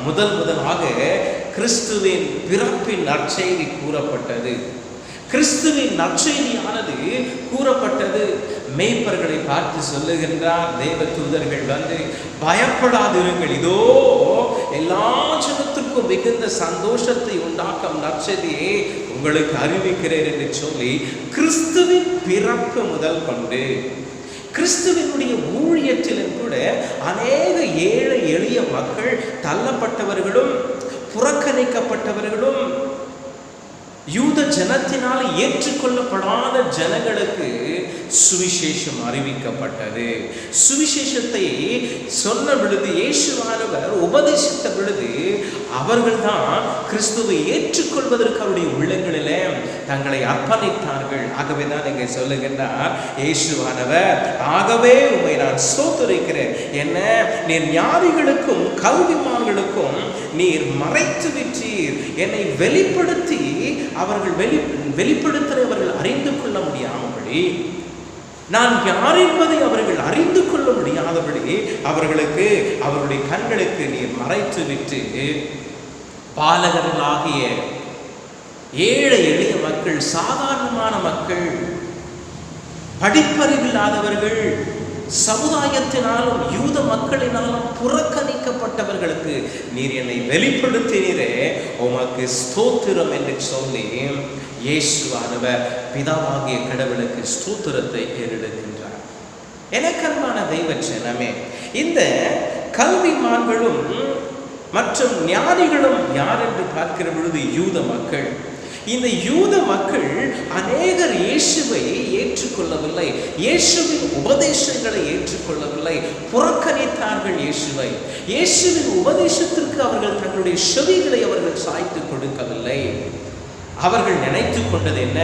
முதலாக கிறிஸ்துவின் பிறப்பின் நற்செய்தி கூறப்பட்டது. கிறிஸ்துவின் நற்செய்தியானது கூறப்பட்டது. மேய்ப்பர்களை பார்த்து சொல்லுகின்றார், தேவ தூதர்கள் வந்து, பயப்படாதிருங்கள், இதோ எல்லா ஜனத்திற்கும் மிகுந்த சந்தோஷத்தை உண்டாக்கும் நற்செய்தியை உங்களுக்கு அறிவிக்கிறேன் என்று சொல்லி கிறிஸ்துவின் பிறப்பு முதல் கொண்டு கிறிஸ்துவினுடைய ஊழியத்திலும் கூட அநேக ஏழை எளிய மக்கள், தள்ளப்பட்டவர்களும் புறக்கணிக்கப்பட்டவர்களும் யூத ஜனத்தினால் ஏற்றுக்கொள்ளப்படாத ஜனங்களுக்கு சுவிசேஷம் அறிவிக்கப்பட்டது. சுவிசேஷத்தை சொன்ன பொழுது, இயேசுவானவர் உபதேசித்த பொழுது, அவர்கள் தான் கிறிஸ்துவை ஏற்றுக்கொள்வதற்கு அவருடைய உள்ளங்களிலே தங்களை அர்ப்பணித்தார்கள். ஆகவே தான் இங்கே சொல்லுகின்றார் இயேசுவானவர், ஆகவே உம்மை நான் ஸ்தோத்திரிக்கிறேன், என்ன நீர் ஞானிகளுக்கும் கல்விமான்களுக்கும் நீர் மறைத்து விட்டீர், என்னை வெளிப்படுத்தி அவர்கள் வெளிப்படுத்துகிறவர்கள் அறிந்து கொள்ள முடியாதபடி, நான் யார் என்பதை அவர்கள் அறிந்து கொள்ள முடியாதபடி அவர்களுக்கு அவருடைய கண்களுக்கு நீர் மறைத்து விட்டு பாலகர்களாகிய ஏழை எளிய மக்கள், சாதாரணமான மக்கள், படிப்பறிவில்லாதவர்கள், சமுதாயத்தினாலும் யூத மக்களினாலும் புறக்கணிக்கப்பட்டவர்களுக்கு நீர் என்னை வெளிப்படுத்தினீரே, உமக்கு ஸ்தோத்திரம் என்று சொல்லி இயேசுவானவர் பிதாவாகிய கடவுளுக்கு ஸ்தோத்திரத்தை ஏறெடுக்கின்றார். எனக்கன்பான தெய்வச்சனமே, இந்த கல்விமான்களும் மற்றும் ஞானிகளும் யார் என்று பார்க்கிற பொழுது யூத மக்கள். இந்த யூத மக்கள் அநேகர் இயேசுவை ஏற்றுக்கொள்ளவில்லை, இயேசுவின் உபதேசங்களை ஏற்றுக்கொள்ளவில்லை, புறக்கணித்தார்கள் இயேசுவை. இயேசுவின் உபதேசத்திற்கு அவர்கள் தங்களுடைய செவிகளை அவர்கள் சாய்த்து கொடுக்கவில்லை. அவர்கள் நினைத்து கொண்டது என்ன?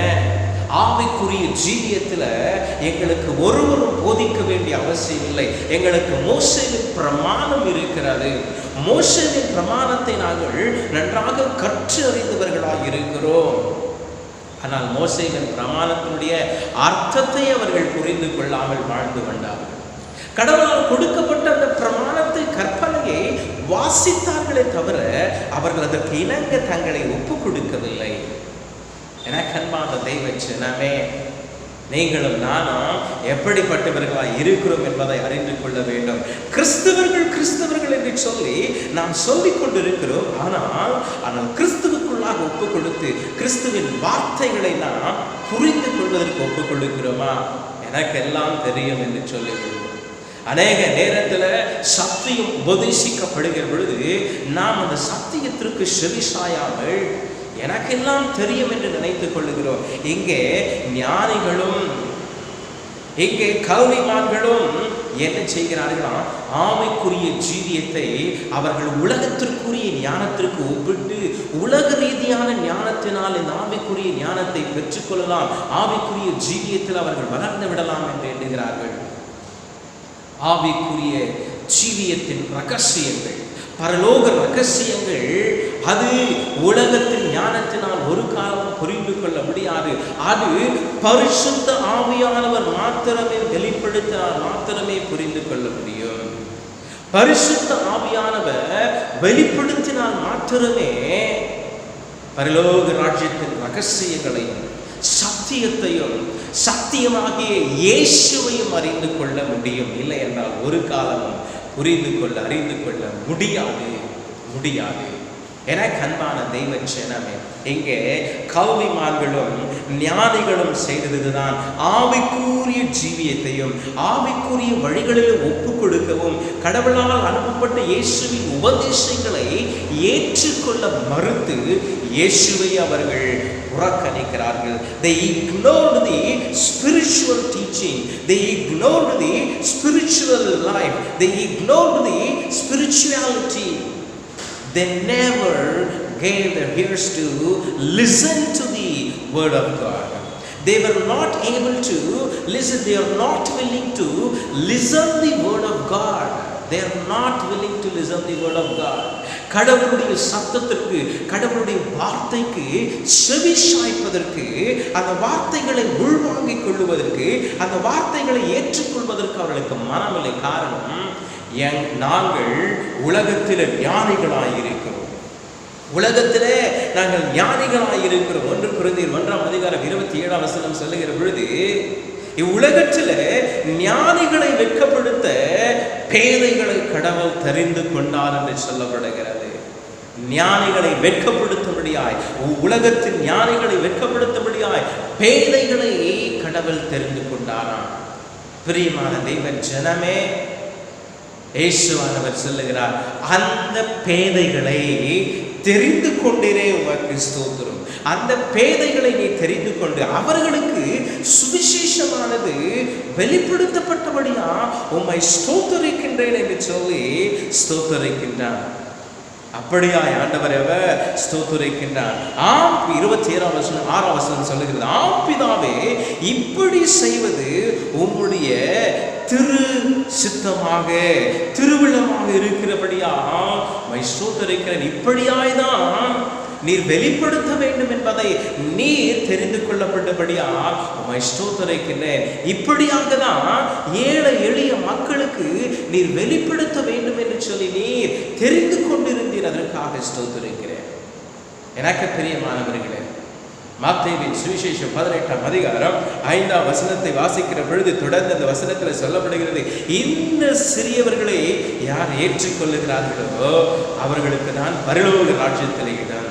ஆவிக்குரிய ஜீவியத்தில் எங்களுக்கு ஒருவரும் போதிக்க வேண்டிய அவசியம் இல்லை, எங்களுக்கு மோசேவின் பிரமாணம் இருக்கிறது, மோசேவின் பிரமாணத்தை நாங்கள் நன்றாக கற்று அறிந்தவர்களாக இருக்கிறோம். ஆனால் மோசேவின் பிரமாணத்தினுடைய அர்த்தத்தை அவர்கள் புரிந்து கொள்ளாமல் வாழ்ந்து கொண்டார்கள். கடவுளால் கொடுக்கப்பட்ட அந்த பிரமாணத்தை, கற்பனையை வாசித்தார்களே தவிர அவர்கள் அதற்கு இணங்க தங்களை ஒப்பு கொடுக்கவில்லை. எனக்கன்பான தெய்வச்சனமே, நீங்களும் நானும் எப்படிப்பட்டவர்களாக இருக்கிறோம் என்பதை அறிந்து கொள்ள வேண்டும். கிறிஸ்தவர்கள் என்று சொல்லி நாம் சொல்லிக் கொண்டிருக்கிறோம். ஆனால் கிறிஸ்துவுக்குள்ளாக ஒப்பு கொடுத்து கிறிஸ்துவின் வார்த்தைகளை நாம் புரிந்து கொள்வதற்கு ஒப்பு கொடுக்கிறோமா? எனக்கெல்லாம் தெரியும் என்று சொல்லிவிடுவோம். அநேக நேரத்தில் சத்தியம் உபதேசிக்கப்படுகிற பொழுது நாம் அந்த சத்தியத்திற்கு செவிசாயாமல் எனக்கெல்லாம் தெரியும் என்று நினைத்துக் கொள்ளுகிறோம். இங்கே ஞானிகளும் இங்கே கல்விமான்களும் என்ன செய்கிறார்களாம்? ஆவிக்குரிய ஜீவியத்தை அவர்கள் உலகத்திற்குரிய ஞானத்திற்கு ஒப்பிட்டு உலக ரீதியான ஞானத்தினால் இந்த ஆவிக்குரிய ஞானத்தை பெற்றுக்கொள்ளலாம், ஆவிக்குரிய ஜீவியத்தில் அவர்கள் வளர்ந்து விடலாம் என்று எண்ணுகிறார்கள். ஆவிக்குரிய ஜீவியத்தின் ரகசியங்கள், பரலோக ரகசியங்கள் அது உலகத்தின் ஞானத்தினால் ஒரு காலம் புரிந்து கொள்ள முடியாது. அது பரிசுத்த ஆவியானவர் மாத்திரமே வெளிப்படுத்தினால் மாத்திரமே புரிந்து கொள்ள முடியும். பரிசுத்த ஆவியானவர் வெளிப்படுத்தினால் மாத்திரமே பரலோக ராஜ்யத்தின் ரகசியங்களையும் சத்தியத்தையும் சத்தியமாகிய இயேசுவையும் அறிந்து கொள்ள முடியும். இல்லை என்றால் ஒரு காலமும் புரிந்து கொள்ள அறிந்து கொள்ள முடியாது. எனக்கு அன்பான தெய்வ ஜனமே, இங்கே கல்விமான்களும் ஞானிகளும் செய்ததுதான் ஆவிக்குரிய ஜீவியத்தையும் ஆவிக்குரிய வழிகளிலும் ஒப்பு கொடுக்கவும் கடவுளால் அனுப்பப்பட்ட இயேசுவின் உபதேசங்களை ஏற்றுக்கொள்ள மறுத்து இயேசுவை அவர்கள் புறக்கணிக்கிறார்கள். They ignored the spiritual teaching. They ignored the spiritual life. They ignored the spirituality. They never gave their ears to listen to the word of God. They were not able to listen. They are not willing to listen the word of God. They are not willing to listen the word of God. கடவுளுடைய சத்தத்திற்கு கடவுளுடைய வார்த்தைக்கு செவி சாய்ப்பதற்கு அந்த வார்த்தைகளை உள்வாங்கிக் கொள்வதற்கு அந்த வார்த்தைகளை ஏற்றுக்கொள்வதற்கு அவர்களுக்கு மனமில்லை. காரணம், நாங்கள் உலகத்தில் ஞானிகளாயிருக்கிறோம். உலகத்திலே நாங்கள் ஞானிகளாயிருக்கிறோம். 1 கொரிந்தியர் 1:27 சொல்லுகிற பொழுது, இவ்வுலகத்தில் ஞானிகளை வெட்கப்படுத்த பேதைகளை கடவுள் தெரிந்து கொண்டார் என்று சொல்லப்படுகிறது. ஞானிகளை வெட்கப்படுத்தும்படியாய், உலகத்தின் ஞானிகளை வெட்கப்படுத்தும்படியாய் பேதைகளை கடவுள் தெரிந்து கொண்டாராம். பிரியமான தெய்வ ஜனமே, இயேசுவானவர் சொல்லுகிறார், அந்த பேதைகளை தெரிந்து கொண்டே உமக்கு ஸ்தோத்திரம். அந்த பேதைகளை நீ தெரிந்து கொண்டு அவர்களுக்கு சுவிசேஷமானது வெளிப்படுத்தப்பட்டபடியா உம்மை ஸ்தோத்தரிக்கின்றேன் என்று சொல்லி ஸ்தோத்தரிக்கின்றான். அப்படியாய் ஆண்டவர் அவர் ஸ்தோத்தரிக்கின்றார். 27:6 சொல்லுகிறது, ஆம் பிதாவே, இப்படி செய்வது உம்முடைய திரு சித்தமாக திருவிழமாக இருக்கிறபடியா உம்மை ஸ்தோத்தரிக்கிறேன். இப்படியாய்தான் நீர் வெளிப்படுத்த வேண்டும் என்பதை நீர் தெரிந்து கொள்ளப்பட்டபடியால் உம்மை ஸ்தோத்தரிக்கிறேன். இப்படியாக தான் ஏழை எளிய மக்களுக்கு நீர் வெளிப்படுத்த வேண்டும் என்று சொல்லி நீர் தெரிந்து கொண்டிருந்தீர். அதற்காக ஸ்தோத்தரிக்கிறேன். எனக்கு பிரியமானவர்களே, மத்தேயுவின் சுவிசேஷம் 18:5 வாசிக்கிற பொழுது தொடர்ந்து அந்த வசனத்தில் சொல்லப்படுகிறது, இந்த சிறியவர்களை யார் ஏற்றுக்கொள்ளுகிறார்களோ அவர்களுக்கு தான் பரலோக ராஜ்யத்திலே இடம்.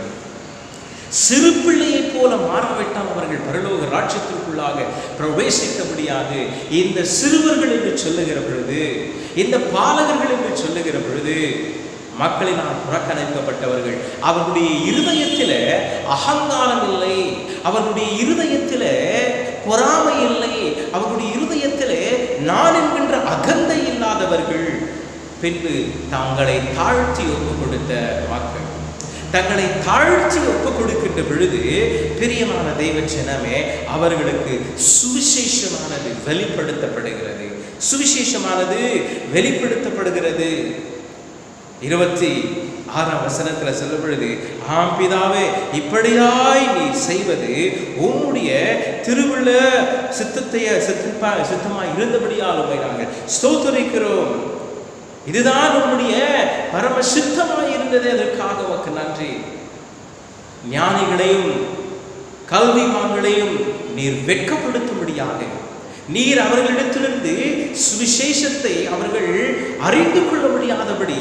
சிறு பிள்ளையை போல மாறாவிட்டால் அவர்கள் பரலோக ராஜ்யத்திற்குள்ளாக பிரவேசிக்க முடியாது. இந்த சிறுவர்கள் என்று சொல்லுகிற பொழுது, இந்த பாலகர்கள் என்று சொல்லுகிற பொழுது மக்களினால் புறக்கணிக்கப்பட்டவர்கள். அவர்களுடைய இருதயத்தில் அகங்காரம் இல்லை, அவர்களுடைய இருதயத்தில் பொறாமை இல்லை, அவர்களுடைய இருதயத்தில் நான் என்கின்ற அகந்தை இல்லாதவர்கள். பின்பு தங்களை தாழ்த்தி ஒப்பு கொடுத்த மக்கள், தங்களை தாழ்த்தி ஒப்பு கொடுக்கின்ற பொழுது பிரியமான தெய்வ ஜனமே, அவர்களுக்கு சுவிசேஷமானது வெளிப்படுத்தப்படுகிறது. சுவிசேஷமானது வெளிப்படுத்தப்படுகிறது. 26 சொல்லும் பொழுது, ஆம் பிதாவே, இப்படியாய் நீ செய்வது உம்முடைய திருவுள்ள சித்தமாய் இருந்தபடியால் உம்மை நாங்கள் ஸ்தோத்திரிக்கிறோம். இதுதான் உம்முடைய பரம சித்தமாய் இருந்தது, அதற்காக உமக்கு நன்றி. ஞானிகளையும் கல்விமான்களையும் நீர் வெட்கப்படுத்தும்படியாக நீர் அவர்களிடத்திலிருந்து சுவிசேஷத்தை அவர்கள் அறிந்து கொள்ள முடியாதபடி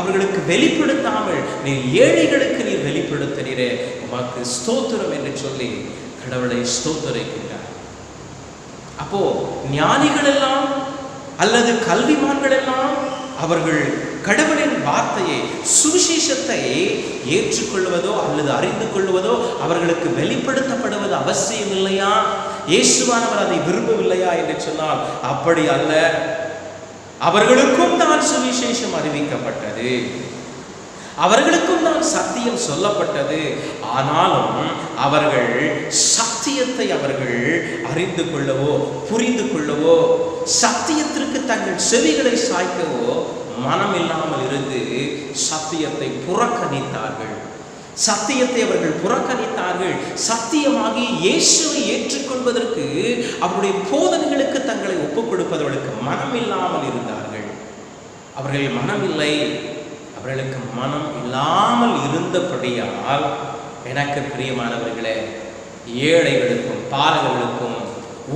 அவர்களுக்கு வெளிப்படுத்தாமல் நீர் ஏழைகளுக்கு நீர் வெளிப்படுத்தினீரே, உமக்கு ஸ்தோத்திரம் என்று சொல்லி கடவுளை ஸ்தோத்திரிக்கின்றார். அப்போ ஞானிகள் எல்லாம் அல்லது கல்விமான்கள் எல்லாம் அவர்கள் கடவுளின் வார்த்தையை சுவிசேஷத்தை ஏற்றுக்கொள்வதோ அல்லது அறிந்து கொள்வதோ அவர்களுக்கு வெளிப்படுத்தப்படுவது அவசியம் இல்லையா? இயேசுவானவர் அதை விரும்பவில்லையா என்று சொன்னால் அப்படி அல்ல. அவர்களுக்கும் தான் சுவிசேஷம் அறிவிக்கப்பட்டது, அவர்களுக்கும் தான் சத்தியம் சொல்லப்பட்டது. ஆனாலும் அவர்கள் சத்தியத்தை அவர்கள் அறிந்து கொள்ளவோ புரிந்து கொள்ளவோ சத்தியத்திற்கு தங்கள் செவிகளை சாய்க்கவோ மனம் இல்லாமல் இருந்து சத்தியத்தை புறக்கணித்தார்கள். சத்தியத்தை அவர்கள் புறக்கணித்தார்கள். சத்தியமாகி இயேசுவை ஏற்றுக்கொள்வதற்கு அவருடைய போதனைகளுக்கு தங்களை ஒப்புக் கொடுப்பவர்களுக்கு மனம் இல்லாமல் இருந்தார்கள். அவர்கள் மனம் இல்லை. அவர்களுக்கு மனம் இல்லாமல் இருந்தபடியால் எனக்கு பிரியமானவர்களே, ஏழைகளுக்கும் பாலகர்களுக்கும்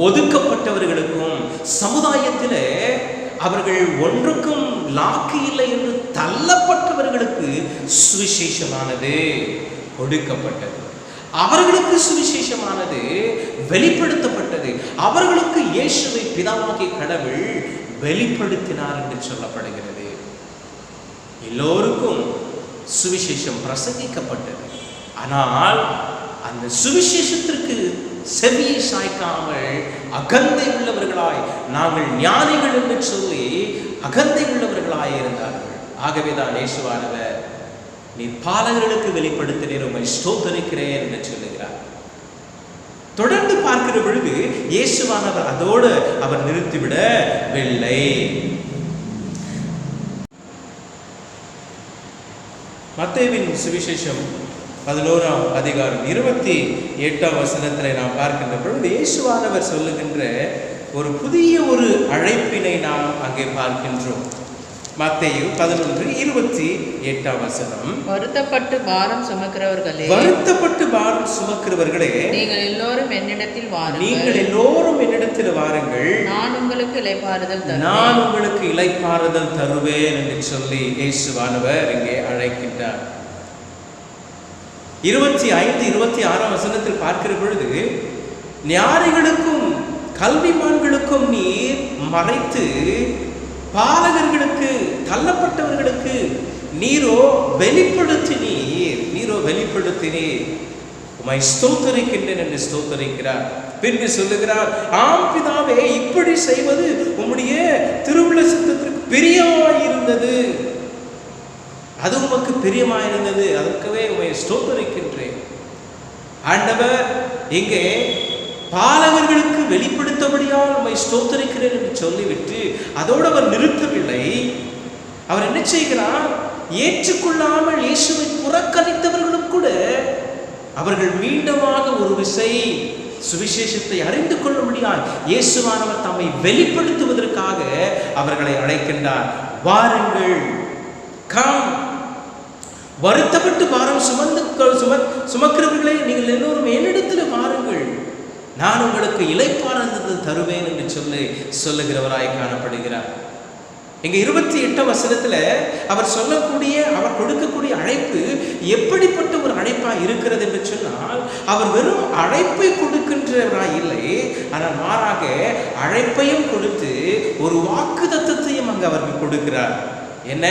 ஒதுக்கப்பட்டவர்களுக்கும் சமுதாயத்திலே அவர்கள் ஒன்றுக்கும் லாக்கு இல்லை என்று தள்ளப்பட்டவர்களுக்கு சுவிசேஷமானது கொடுக்கப்பட்டது. அவர்களுக்கு சுவிசேஷமானது வெளிப்படுத்தப்பட்டது. அவர்களுக்கு இயேசுவை பிதாவாகிய கடவுள் வெளிப்படுத்தினார் என்று சொல்லப்படுகிறது. எல்லோருக்கும் சுவிசேஷம் பிரசங்கிக்கப்பட்டது. ஆனால் அந்த சுவிசேஷத்திற்கு செவியை சாய்க்காமல் அகந்தை உள்ளவர்களாய், நாங்கள் ஞானிகள் என்று சொல்லி அகந்தை உள்ளவர்களாய் இருந்தார்கள். ஆகவேதான் இயேசுவானவர், நீ பாலகர்களுக்கு வெளிப்படுத்தினீர், உம்மை ஸ்தோத்திரிக்கிறேன் என்று சொல்லுகிறார். தொடர்ந்து பார்க்கிற பொழுது இயேசுவானவர் அதோடு அவர் நிறுத்திவிடவில்லை. மத்தேயுவின் சுவிசேஷம் 11ஆம் அதிகாரம் 28ஆம் வசனத்திலே நாம் பார்க்கின்ற பொழுது இயேசுவானவர் சொல்லுகின்ற ஒரு புதிய ஒரு அழைப்பினை நாம் அங்கே பார்க்கின்றோம். மத்தேயு 11:28ஆம் வசனம், வருத்தப்பட்டு பாரம் சுமக்கிறவர்களே, வருத்தப்பட்டு பாரம் சுமக்கிறவர்களே, நீங்கள் எல்லோரும் என்னிடத்தில் வாருங்கள், நீங்கள் எல்லோரும் என்னிடத்தில் வாருங்கள், நான் உங்களுக்கு இளைப்பாறுதல் தருவேன், நான் உங்களுக்கு இளைப்பாறுதல் தருவேன் என்று சொல்லி இயேசுவானவர் இங்கே அழைக்கின்றார். 25-26ஆம் வசனத்தில் பார்க்கிற பொழுது, ஞானிகளுக்கும் கல்விமான்களுக்கும் நீர் மறைத்து பாலகர்களுக்கு தள்ளப்பட்டவர்களுக்கு நீரோ வெளிப்படுத்தினீர், உம்மை ஸ்தோத்தரிக்கின்றேன் என்று ஸ்தோத்தரிக்கிறார். பின்பு சொல்லுகிறார், ஆம் பிதாவே, இப்படி செய்வது உம்முடைய திருவுள்ள சித்தத்திற்கு பிரியமாயிருந்தது, அது உமக்கு பிரியமாயிருந்தது, அதற்கவே உம்மை ஸ்தோத்தரிக்கின்றேன். ஆண்டவர் இங்கே பாலகர்களுக்கு வெளிப்படுத்தபடியால் உம்மை ஸ்தோத்தரிக்கிறேன் என்று சொல்லிவிட்டு அதோடு அவர் நிறுத்தவில்லை. அவர் என்ன செய்கிறார்? ஏற்றுக்கொள்ளாமல் இயேசுவை புறக்கணித்தவர்களும் கூட அவர்கள் மீண்டுமாக ஒரு விசை சுவிசேஷத்தை அறிந்து கொள்ள முடியாது இயேசுவானவர் தம்மை வெளிப்படுத்துவதற்காக அவர்களை அழைக்கின்றார். வாருங்கள், கம், வருத்தப்பட்டு பாரம் சுமக்கிறவர்களே, நீங்கள் எல்லோரும் என்னிடத்தில் வாருங்கள், நான் உங்களுக்கு இளைப்பாறுதல் தருவேன் என்று சொல்லுகிறவராய் காணப்படுகிறார். இங்க 28ஆம் வசனத்துல அவர் சொல்லக்கூடிய, அவர் கொடுக்கக்கூடிய அழைப்பு எப்படிப்பட்ட ஒரு அழைப்பாய் இருக்கிறது என்று சொன்னால், அவர் வெறும் அழைப்பை கொடுக்கின்றவராய் இல்லை, ஆனால் மாறாக அழைப்பையும் கொடுத்து ஒரு வாக்கு தத்தத்தையும் அங்கு அவருக்கு கொடுக்கிறார். என்ன?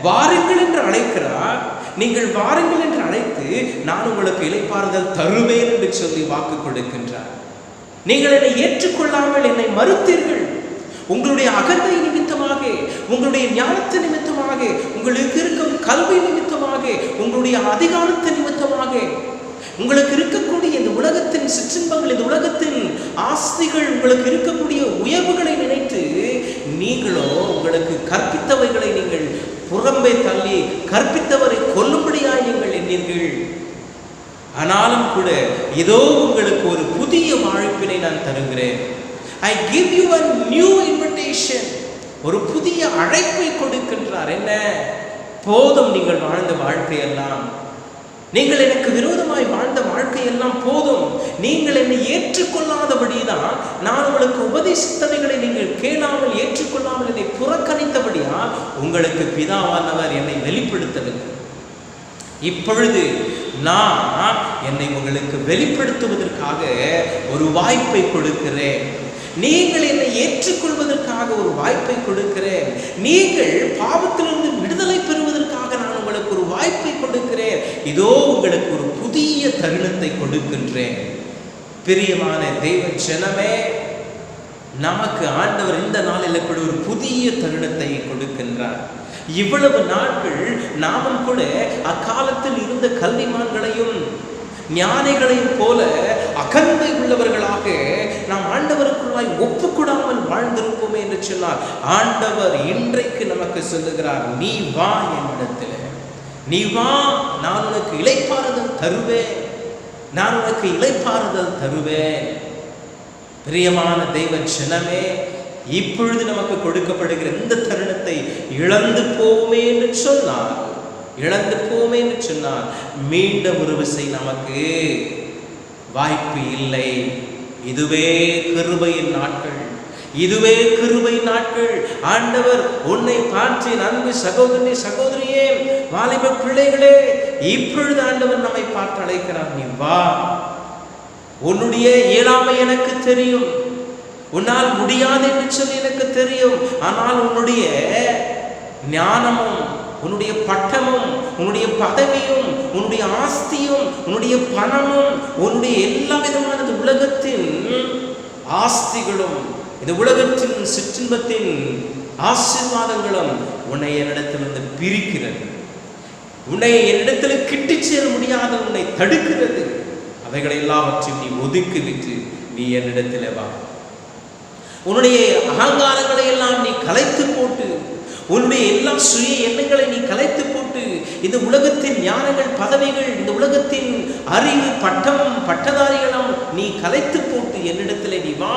வாருங்கள் என்று அழைக்கிறார். நீங்கள் வாருங்கள் என்று அழைத்து நான் உங்களுக்கு இளைப்பாறுதல் தருவேன் என்று சொல்லி வாக்கு கொடுக்கின்றார். நீங்கள் என்னை ஏற்றுக்கொள்ளாமல் என்னை மறுத்தீர்கள். உங்களுடைய அகந்தை நிமித்தமாக, உங்களுடைய ஞானத்து நிமித்தமாக, உங்களுக்கு இருக்கும் கல்வி நிமித்தமாக, உங்களுடைய அதிகாரத்து நிமித்தமாக, உங்களுக்கு இருக்கக்கூடிய இந்த உலகத்தின் சிற்றின்பங்கள், இந்த உலகத்தின் ஆஸ்திகள், உங்களுக்கு இருக்கக்கூடிய உயர்வுகளை நினைத்து நீங்களோ உங்களுக்கு கற்பித்தவைகளை நீங்கள் புறம்பே தள்ளி கற்பித்தவரை கொல்லும்படியாய் நீங்கள் எண்ணீர்கள். ஆனாலும் கூட இதோ உங்களுக்கு ஒரு புதிய வாழ்ப்பினை நான் தருகிறேன். I give you a new invitation. ஒரு புதிய அழைப்பை கொடுக்கின்றார். என்ன? போதும் நீங்கள் வாழ்ந்த வாழ்க்கையெல்லாம், நீங்கள் எனக்கு விரோதமாய் வாழ்ந்த வாழ்க்கையெல்லாம் போதும். நீங்கள் என்னை ஏற்றுக்கொள்ளாதபடிதான், நான் உங்களுக்கு உபதேசித்தவைகளை நீங்கள் கேளாமல் ஏற்றுக்கொள்ளாமல் என்னை புறக்கணித்தபடியா உங்களுக்கு பிதாவானவர் என்னை வெளிப்படுத்தவில்லை. இப்பொழுது நான் என்னை உங்களுக்கு வெளிப்படுத்துவதற்காக ஒரு வாய்ப்பை கொடுக்கிறேன். நீங்கள் என்னை ஏற்றுக்கொள்வதற்காக ஒரு வாய்ப்பை கொடுக்கிறேன். நீங்கள் பாவத்திலிருந்து விடுதலை பெறுவதற்காக நான் உங்களுக்கு ஒரு வாய்ப்பை கொடுக்கிறேன். இதோ உங்களுக்கு ஒரு புதிய தருணத்தை கொடுக்கின்றேன். பிரியமான தேவ ஜனமே, நமக்கு ஆண்டவர் இந்த நாளில் கூட ஒரு புதிய தருணத்தை கொடுக்கின்றார். இவ்வளவு நாட்கள் நாமும் கூட அக்காலத்தில் இருந்த கல்விமான்களையும் ஞானிகளையும் போல அகந்தை உள்ளவர்களாக நாம் ஆண்டவருக்குள்ளாய் ஒப்புக்கூடாமல் வாழ்ந்திருப்போமே என்று சொன்னார். ஆண்டவர் இன்றைக்கு நமக்கு சொல்லுகிறார், நீ வா என்னிடத்தில், நீ வா, நான் உனக்கு இளைப்பாறுதல் தருவேன், நான் உனக்கு இளைப்பாறுதல் தருவேன். பிரியமான தெய்வ ஜனமே, இப்பொழுது நமக்கு கொடுக்கப்படுகிற இந்த தருணத்தை இழந்து போவோமே என்று சொன்னார், இழந்து போவோமே என்று சொன்னார், மீண்டும் ஒரு விசை நமக்கு வாய்ப்பு இல்லை. இதுவே கிருபையின் நாட்கள், இதுவே கிருபை நாட்கள். ஆண்டவர் உன்னை பார்த்து, அன்பு சகோதரி சகோதரியே, வாலிப பிள்ளைகளே, இப்பொழுது ஆண்டவர் நம்மை பார்த்து அழைக்கிறார், நீ வா. உன்னுடைய இயலாமை எனக்கு தெரியும், உன்னால் முடியாது என்று சொல்லி எனக்கு தெரியும். ஆனால் உன்னுடைய ஞானமும், உன்னுடைய பட்டமும், உன்னுடைய பதவியும், உன்னுடைய ஆஸ்தியும், உன்னுடைய பணமும், உன்னுடைய எல்லா விதமான உலகத்தின் ஆஸ்திகளும், இந்த உலகத்தின் சிற்றின்பத்தின் ஆசீர்வாதங்களும் உன்னை என்னிடத்திலிருந்து பிரிக்கிறது, உன்னை என்னிடத்தில் கிட்டி சேர முடியாத உன்னை தடுக்கிறது. அவைகளை எல்லாவற்றையும் நீ ஒதுக்கிவிட்டு நீ என்னிடத்தில் வா. உன்னுடைய அகங்காரங்களை எல்லாம் நீ கலைத்து போட்டு, உன்னுடைய எல்லா சுய எண்ணங்களை நீ கலைத்து போட்டு, இந்த உலகத்தின் ஞானங்கள், பதவிகள், இந்த உலகத்தின் அறிவு, பட்டம், பட்டதாரிகளும் நீ கலைத்து போட்டு என்னிடத்தில் நீ வா.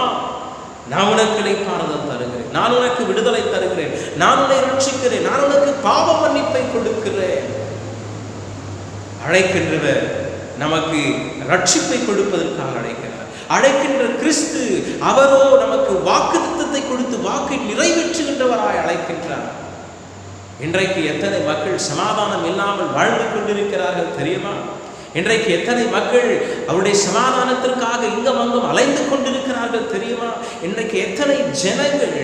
நான் உனக்கு இளைப்பாறுதல் தருகிறேன், நான் உனக்கு விடுதலை தருகிறேன், நான் உன்னை ரட்சிக்கிறேன், நான் உனக்கு பாவ மன்னிப்பை கொடுக்கிறேன். அழைக்கின்றவர் நமக்கு ரட்சிப்பை கொடுப்பதற்காக அழைக்கிறார். அழைக்கின்ற கிறிஸ்து, அவரோ நமக்கு வாக்குத்தத்தத்தை கொடுத்து வாக்கை நிறைவேற்றுகின்றவராய் அழைக்கின்றார். இன்றைக்கு எத்தனை மக்கள் சமாதானம் இல்லாமல் வாழ்ந்து கொண்டிருக்கிறார்கள் தெரியுமா? இன்றைக்கு எத்தனை மக்கள் அவருடைய சமாதானத்திற்காக இங்கும் அங்கும் அலைந்து கொண்டிருக்கிறார்கள் தெரியுமா? இன்றைக்கு எத்தனை ஜனங்கள்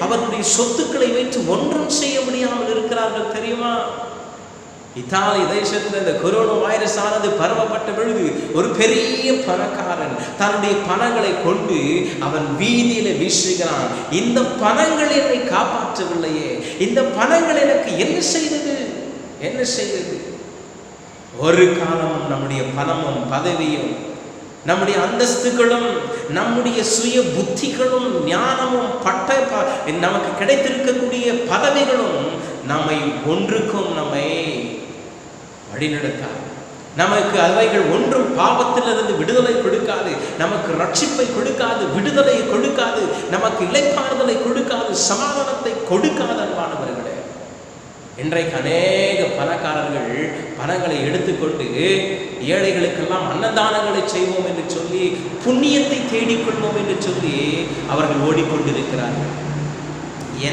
அவர்களுடைய சொத்துக்களை வைத்து ஒன்றும் செய்ய முடியாமல் இருக்கிறார்கள் தெரியுமா? இத்தாலி தேசத்தில் இந்த கொரோனா வைரஸ் ஆனது பரவப்பட்ட பொழுது ஒரு பெரிய பணக்காரன் தன்னுடைய பணங்களை கொண்டு அவன் வீதியில வீசுகிறான். இந்த பணங்கள் என்னை காப்பாற்றவில்லையே, இந்த பணங்கள் எனக்கு என்ன செய்தது, என்ன செய்தது? ஒரு காலமும் நம்முடைய பணமும் பதவியும், நம்முடைய அந்தஸ்துகளும், நம்முடைய சுய புத்திகளும், ஞானமும், நமக்கு கிடைத்திருக்கக்கூடிய பதவிகளும் நம்மை ஒன்றுக்கும் நம்மை வழிநடத்தாது. நமக்கு அவைகள் ஒன்றும் பாவத்திலிருந்து விடுதலை கொடுக்காது, நமக்கு ரட்சிப்பை கொடுக்காது, விடுதலையை கொடுக்காது, நமக்கு இளைப்பாறுதலை கொடுக்காது, சமாதானத்தை கொடுக்காது. அன்பானவர்களே, இன்றைக்கு அநேக பணக்காரர்கள் பணங்களை எடுத்துக்கொண்டு ஏழைகளுக்கெல்லாம் அன்னதானங்களை செய்வோம் என்று சொல்லி, புண்ணியத்தை தேடிக்கொள்வோம் என்று சொல்லி அவர்கள் ஓடிக்கொண்டிருக்கிறார்கள்.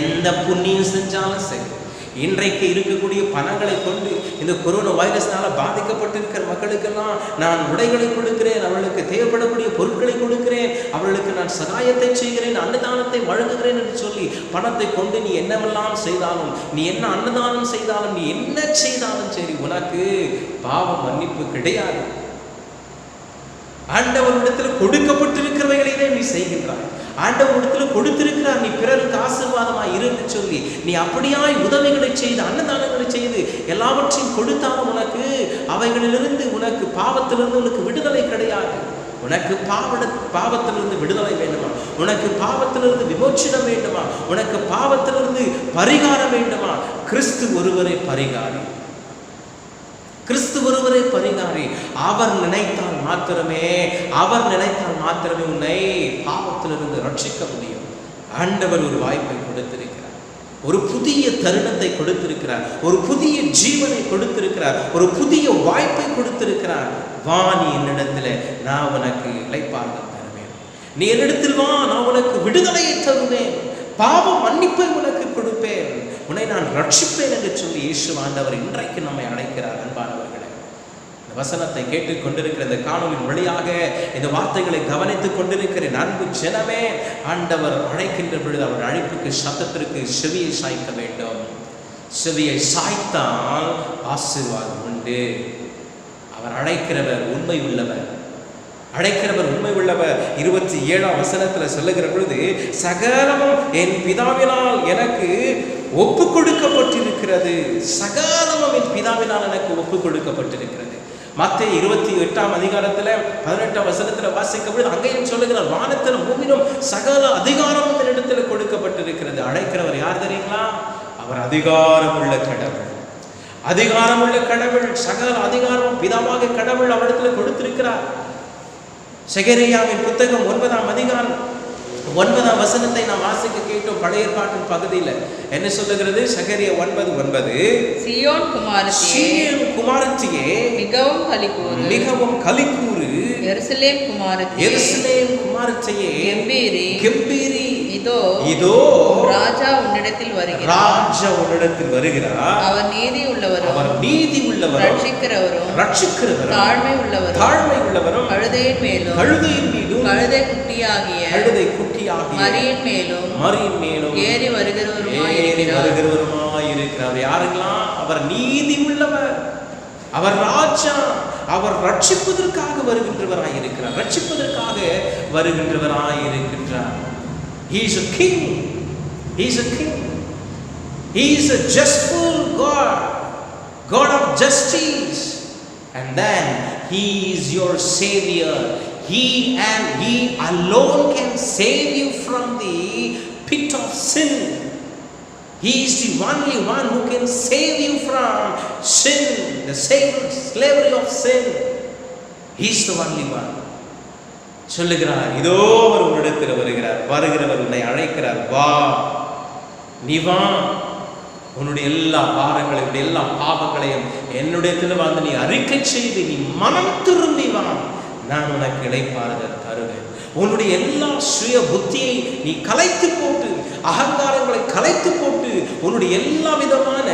எந்த புண்ணியம் செஞ்சாலும் சரி, இன்றைக்கு இருக்கக்கூடிய பணங்களை கொண்டு இந்த கொரோனா வைரஸ்னால பாதிக்கப்பட்டிருக்கிற மக்களுக்கெல்லாம் நான் உடைகளை கொடுக்கிறேன், அவர்களுக்கு தேவைப்படக்கூடிய பொருட்களை கொடுக்கிறேன், அவர்களுக்கு நான் சகாயத்தை செய்கிறேன், அன்னதானத்தை வழங்குகிறேன் என்று சொல்லி பணத்தை கொண்டு நீ என்னவெல்லாம் செய்தாலும், நீ என்ன அன்னதானம் செய்தாலும், நீ என்ன செய்தாலும் சரி, உனக்கு பாவ மன்னிப்பு கிடையாது. ஆண்டவரிடத்தில் கொடுக்கப்பட்டிருக்கிறவைகளிலே நீ செய்கின்றாய், ஆண்டவரிடத்தில் கொடுத்திருக்கிறார், நீ பிறருக்கு ஆசீர்வாதமாய் இருந்து சொல்லி நீ அப்படியாய் உதவிகளை செய்து, அன்னதானங்களை செய்து எல்லாவற்றையும் கொடுத்தாலும் உனக்கு அவைகளிலிருந்து, உனக்கு பாவத்திலிருந்து உனக்கு விடுதலை கிடையாது. உனக்கு பாவத்திலிருந்து விடுதலை வேண்டுமா? உனக்கு பாவத்திலிருந்து விமோச்சனம் வேண்டுமா? உனக்கு பாவத்திலிருந்து பரிகாரம் வேண்டுமா? கிறிஸ்து ஒருவரே பரிகாரி, கிறிஸ்து ஒருவரே பரிகாரி. அவர் நினைத்தால் மாத்திரமே, அவர் நினைத்தால் மாத்திரமே உன்னை பாவத்திலிருந்து ரட்சிக்க முடியும். ஆண்டவர் ஒரு வாய்ப்பை கொடுத்திருக்கிறார், ஒரு புதிய தருணத்தை கொடுத்திருக்கிறார், ஒரு புதிய ஜீவனை கொடுத்திருக்கிறார், ஒரு புதிய வாய்ப்பை கொடுத்திருக்கிறார். வா, நீ என்னிடத்தில், நான் உனக்கு இளைப்பாறுதல் தருவேன். நீ என்னிடத்தில் வா, நான் உனக்கு விடுதலையை தருவேன், பாவ மன்னிப்பை உனக்கு கொடுப்பேன், உன்னை நான் ரட்சிப்பேன் என்று சொல்லி இயேசு ஆண்டவர் இன்றைக்கு நம்மை அழைக்கிறார். அன்பானவர்களே, இந்த வசனத்தை கேட்டுக் கொண்டிருக்கிற இந்த காணொலியின் வழியாக இந்த வார்த்தைகளை கவனித்துக் கொண்டிருக்கிற அன்பு ஜனமே, ஆண்டவர் அழைக்கின்ற பொழுது அவர் அழைப்புக்கு, சத்தத்திற்கு செவியை சாய்க்க வேண்டும். செவியை சாய்த்தால் ஆசீர்வாதம் உண்டு. அவர் அழைக்கிறவர் உண்மை உள்ளவர், அழைக்கிறவர் உண்மை உள்ளவர். 27ஆம் வசனத்துல சொல்லுகிற பொழுது, சகலமும் என் பிதாவினால் எனக்கு ஒப்பு கொடுக்கப்பட்டிருக்கிறது, சகலமும் என் பிதாவினால் எனக்கு ஒப்பு கொடுக்கப்பட்டிருக்கிறது. மத்தேயு 28ஆம் அதிகாரத்துல 18ஆம் வசனத்துல வாசிக்கும்போது அங்கேயும் சொல்லுகிறார், வானத்திலும் பூமியிலும் சகல அதிகாரம் இடத்துல கொடுக்கப்பட்டிருக்கிறது. அழைக்கிறவர் யார் தெரியுங்களா? அவர் அதிகாரமுள்ள கடவுள். அதிகாரமுள்ள கடவுள், சகல அதிகாரம் பிதாவாக கடவுள் அவரிடத்துல கொடுத்திருக்கிறார். சகரியாவின் புத்தகம் 9ஆம் அதிகாரம் 9ஆம் வசனத்தை நாம் வாசிக்க கேட்டோம். பழைய ஏற்பாட்டின் பகுதியில் என்ன சொல்லுகிறது? சகரியா 9:9, சீயோன் குமாரத்தியே மிகவும் களிக்கூறு, எருசலேம் குமாரத்தியே கெம்பீரி, இதோ ராஜா உன்னிடத்தில் வருகிறார். அவர் நீதி உள்ளவரும் ரட்சிக்கிறவரும் தாழ்மை உள்ளவரும் கழுதையின் மேலும் கழுதை குட்டியாகிய மரியின் மேலும் ஏறி வருகிறவருமாயிருக்கிறார். யாருங்களாம்? அவர் நீதி உள்ளவர், அவர் ராஜா, அவர் ரட்சிப்பதற்காக வருகின்றவராயிருக்கிறார். He is a king. He is a justful God of justice. And then he is your savior. He alone can save you from the pit of sin. He is the only one who can save you from sin, the slavery of sin. He is the only one. சொல்லுகிறார், இதோ அவர் உன்னிடத்தில் வருகிறவர் உன்னை அழைக்கிறார், வா, நீ வா, உன்னுடைய எல்லா பாரங்களையும் எல்லா பாவங்களையும் என்னுடையத்தில் வந்து நீ அறிக்கை செய்து நீ மனம் திரும்பி வா, நான் உனக்கு இளைப்பாறுதல் தருவேன். உன்னுடைய எல்லா சுய புத்தியை நீ கலைத்து போட்டு, அகங்காரங்களை கலைத்து போட்டு, உன்னுடைய எல்லா விதமான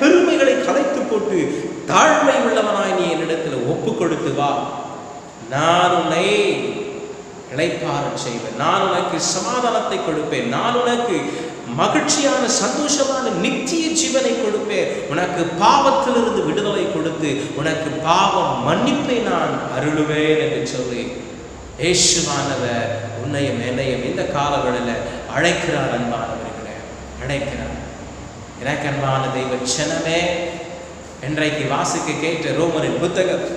பெருமைகளை கலைத்து போட்டு தாழ்மை உள்ளவனாய் நீ என்னிடத்தில் ஒப்பு கொடுத்து வா, நான் உன்னை இளைப்பாறச் செய்வேன், நான் உனக்கு சமாதானத்தை கொடுப்பேன், நான் உனக்கு மகிழ்ச்சியான சந்தோஷமான நித்திய ஜீவனை கொடுப்பேன், உனக்கு பாவத்திலிருந்து விடுதலை கொடுத்து உனக்கு பாவம் மன்னிப்பை நான் அருளுவேன் என்று சொல்லி இயேசுவானவர் உன்னையும் என்னையும் இந்த காலங்களில் அழைக்கிறார். அன்பானவர்களே, அழைக்கிறார். எனக்கு அன்பான தெய்வ ஜனமே, இன்றைக்கு வாசிக்க கேட்ட ரோமரின் புத்தகம்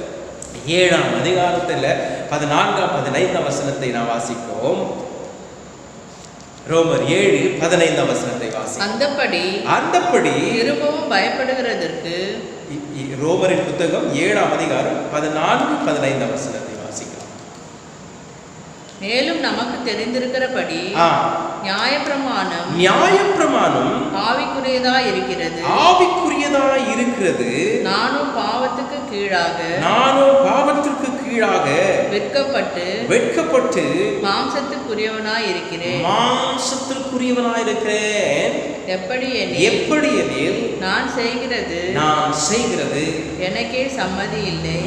7ஆம் அதிகாரத்தில் 14ஆம் 15ஆம் வசனத்தை நாம் வாசிப்போம். ரோமர் 7:15ஆம் வசனத்தை வாசிப்போம். அந்தப்படி திரும்பவும் பயப்படுகிறதற்கு ரோமரின் புத்தகம் 7ஆம் அதிகாரம் 14-15ஆம் வசனத்தை வாசிக்கலாம். மேலும் நமக்கு தெரிந்திருக்கிறபடி நியாயப்பிரமாணம் ஆவிக்குரியதாய் இருக்கிறது. நானும் பாவத்துக்கு கீழாக வெட்கப்பட்டு மாம்சத்துக்குரியவனாய் இருக்கிறேன். எப்படி எனில் நான் செய்கிறது எனக்கே சம்மதி இல்லை.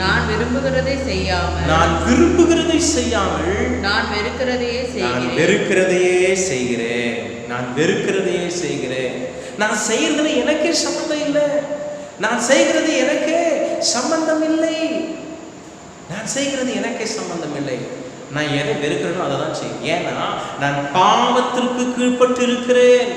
நான் விரும்புகிறதை செய்யாமல் நான் வெறுக்கிறதையே செய்கிறேன். நான் செய்யறது எனக்கே சம்பந்தம் இல்லை. நான் செய்கிறது எனக்கே சம்பந்தம் இல்லை. நான் எதை வெறுக்கிறேனோ அதை தான் செய்யும். ஏன்னா நான் பாவத்திற்கு கீழ்பட்டு இருக்கிறேன்.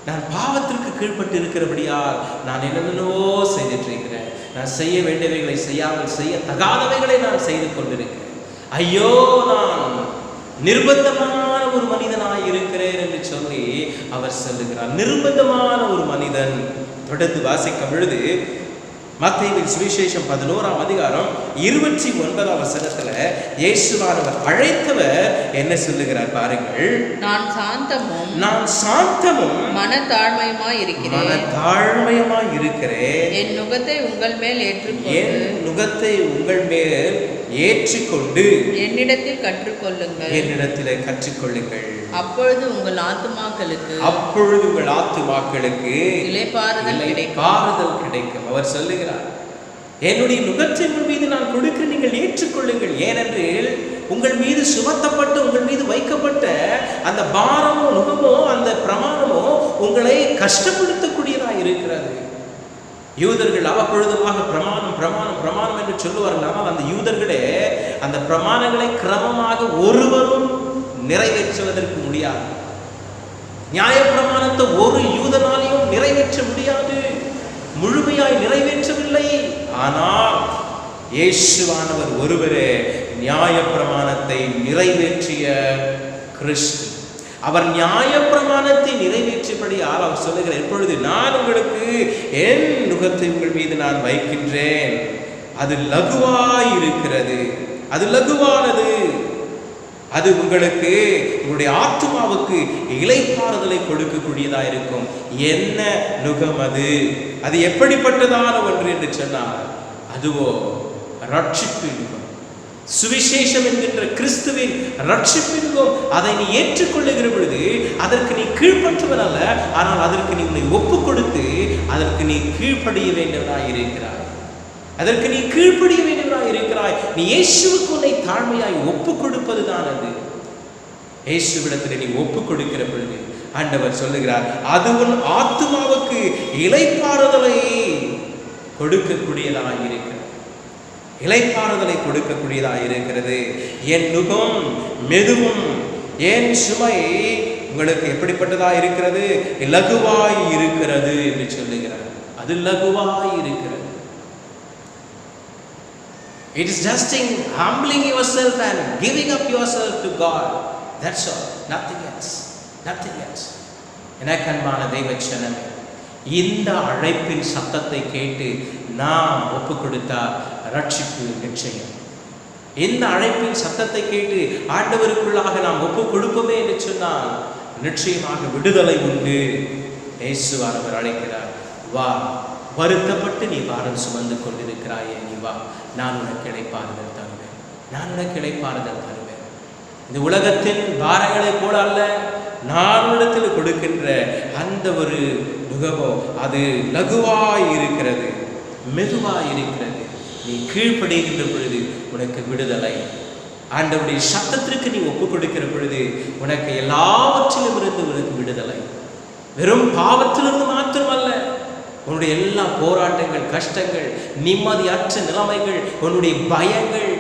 நான் பாவத்திற்கு கீழ்பட்டு இருக்கிறபடியால் நான் என்னென்னோ செய்துட்டு இருக்கிறேன். நான் செய்ய வேண்டியவைகளை செய்யாமல் செய்ய தகாதவைகளை நான் செய்து கொண்டிருக்கிறேன். ஐயோ, நான் நிர்பந்தமான ஒரு மனிதனாய் இருக்கிறேன் என்று சொல்லி அவர் சொல்லுகிறார். நிர்பந்தமான ஒரு மனிதன். தொடர்ந்து வாசிக்கும் பொழுது மத்தேயுவின் சுவிசேஷம் 11ஆம் அதிகாரம் 29ஆம் வசனத்துல இயேசுவானவர் அழைத்தவர் என்ன சொல்லுகிறார் பாருங்கள். நான் சாந்தமும் மனத்தாழ்மையுமாய் இருக்கிறேன். என் நுகத்தை உங்கள் மேல் ஏற்றுக்கொண்டு என்னிடத்தில் கற்றுக்கொள்ளுங்கள். அப்பொழுது உங்கள் ஆத்துமாக்களுக்கு இளைப்பாறுதல் கிடைக்கும். அவர் சொல்லுகிறார், என்னுடைய நுகத்தை உங்கள் மீது நான் கொடுக்க நீங்கள் ஏற்றுக்கொள்ளுங்கள். ஏனென்று உங்கள் மீது சுமத்தப்பட்ட, உங்கள் மீது வைக்கப்பட்ட அந்த பாரமோ நுகமோ அந்த பிரமாணமோ உங்களை கஷ்டப்படுத்தக்கூடியதாக இருக்கிறது. யூதர்கள் அவ்வப்பொழுதுமாக பிரமாணம் என்று சொல்லுவார்கள். ஆனால் அந்த யூதர்களே அந்த பிரமாணங்களை கிரமமாக ஒருவரும் நிறைவேற்றுவதற்கு முடியாது. நியாயப்பிரமாணத்தை ஒரு யூதனாலையும் நிறைவேற்ற முடியாது, முழுமையாய் நிறைவேற்றவில்லை. ஆனால் இயேசுவானவர் ஒருவரே நியாயப்பிரமாணத்தை நிறைவேற்றிய கிறிஸ்து. அவர் நியாயப்பிரமாணத்தை நிறைவேற்றியபடி அவர் சொல்லுகிற, இப்பொழுது நான் உங்களுக்கு என் நுகத்தை உங்கள் மீது நான் வைக்கின்றேன், அது லகுவாய் இருக்கிறது, அது லகுவானது, அது உங்களுக்கு உங்களுடைய ஆத்துமாவுக்கு இளைப்பாறுதலை கொடுக்கக்கூடியதா இருக்கும். என்ன நுகம் அது? அது எப்படிப்பட்டதான ஒன்று என்று சொன்னார், அதுவோ ரட்சிப்பின் நுகம், சுவிசேஷம் என்கின்ற கிறிஸ்துவின் ரட்சிப்பிற்கும் அதை நீ ஏற்றுக்கொள்ளுகிற பொழுது அதற்கு நீ கீழ்ப்பற்றுவன் அல்ல, ஆனால் அதற்கு நீ உன்னை ஒப்பு கொடுத்து அதற்கு நீ கீழ்ப்படிய வேண்டியவனாய் இருக்கிறாய். அதற்கு நீ கீழ்ப்படிய வேண்டியவனாய் இருக்கிறாய். நீ இயேசுவுக்கு உன்னை தாழ்மையாய் ஒப்பு கொடுப்பது தான் அது. இயேசுவிடத்தில் நீ ஒப்பு கொடுக்கிற பொழுது ஆண்டவர் சொல்லுகிறார், அது உன் ஆத்துமாவுக்கு இளைப்பாறுதலை கொடுக்கக்கூடியதாய் இருக்கிறது, இளைப்பாறுதலை கொடுக்கக்கூடியதாக இருக்கிறது. என் நுகம் மெதுவும் என் சுமை உங்களுக்கு எப்படிப்பட்டதாக இருக்கிறது? லகுவாய் இருக்கிறது என்று சொல்லுகிறார். அது லகுவாய் இருக்கிறது. It is just in humbling yourself and giving up yourself to God. That's all. Nothing else. Nothing else. எனக்கு அன்பான தெய்வ ஜனமே, இந்த அழைப்பின் சத்தத்தை கேட்டு நாம் ஒப்பு கொடுத்தால் ரட்சிப்பு நிச்சயம். இந்த அழைப்பின் சத்தத்தை கேட்டு ஆண்டவருக்குள்ளாக நாம் ஒப்பு கொடுப்போமே என்று சொன்னால் நிச்சயமாக விடுதலை உண்டு. இயேசுவானவர் அழைக்கிறார், வா, வருத்தப்பட்டு நீ பாரம் சுமந்து கொண்டிருக்கிறாயே, நீ வா, நான் உனக்கு இளைப்பாறுதல் தருவேன், நான் உனக்கு இளைப்பாறுதல் தருவேன். இந்த உலகத்தின் பாரங்களை போல அல்ல, நான் இடத்தில் கொடுக்கின்ற அந்த ஒரு நுகமோ அது லகுவாய் இருக்கிறது, மெதுவாய் இருக்கிறது. நீ கீழ்ப்படுகின்ற பொழுது உனக்கு விடுதலை. ஆண்டவருடைய சத்தத்திற்கு நீ ஒப்பு கொடுக்கிற பொழுது உனக்கு எல்லாவற்றிலும் இருந்து உனக்கு விடுதலை. வெறும் பாவத்திலிருந்து மாத்திரமல்ல, உன்னுடைய எல்லா போராட்டங்கள், கஷ்டங்கள், நிம்மதியற்ற நிலைமைகள், உன்னுடைய பயங்கள்,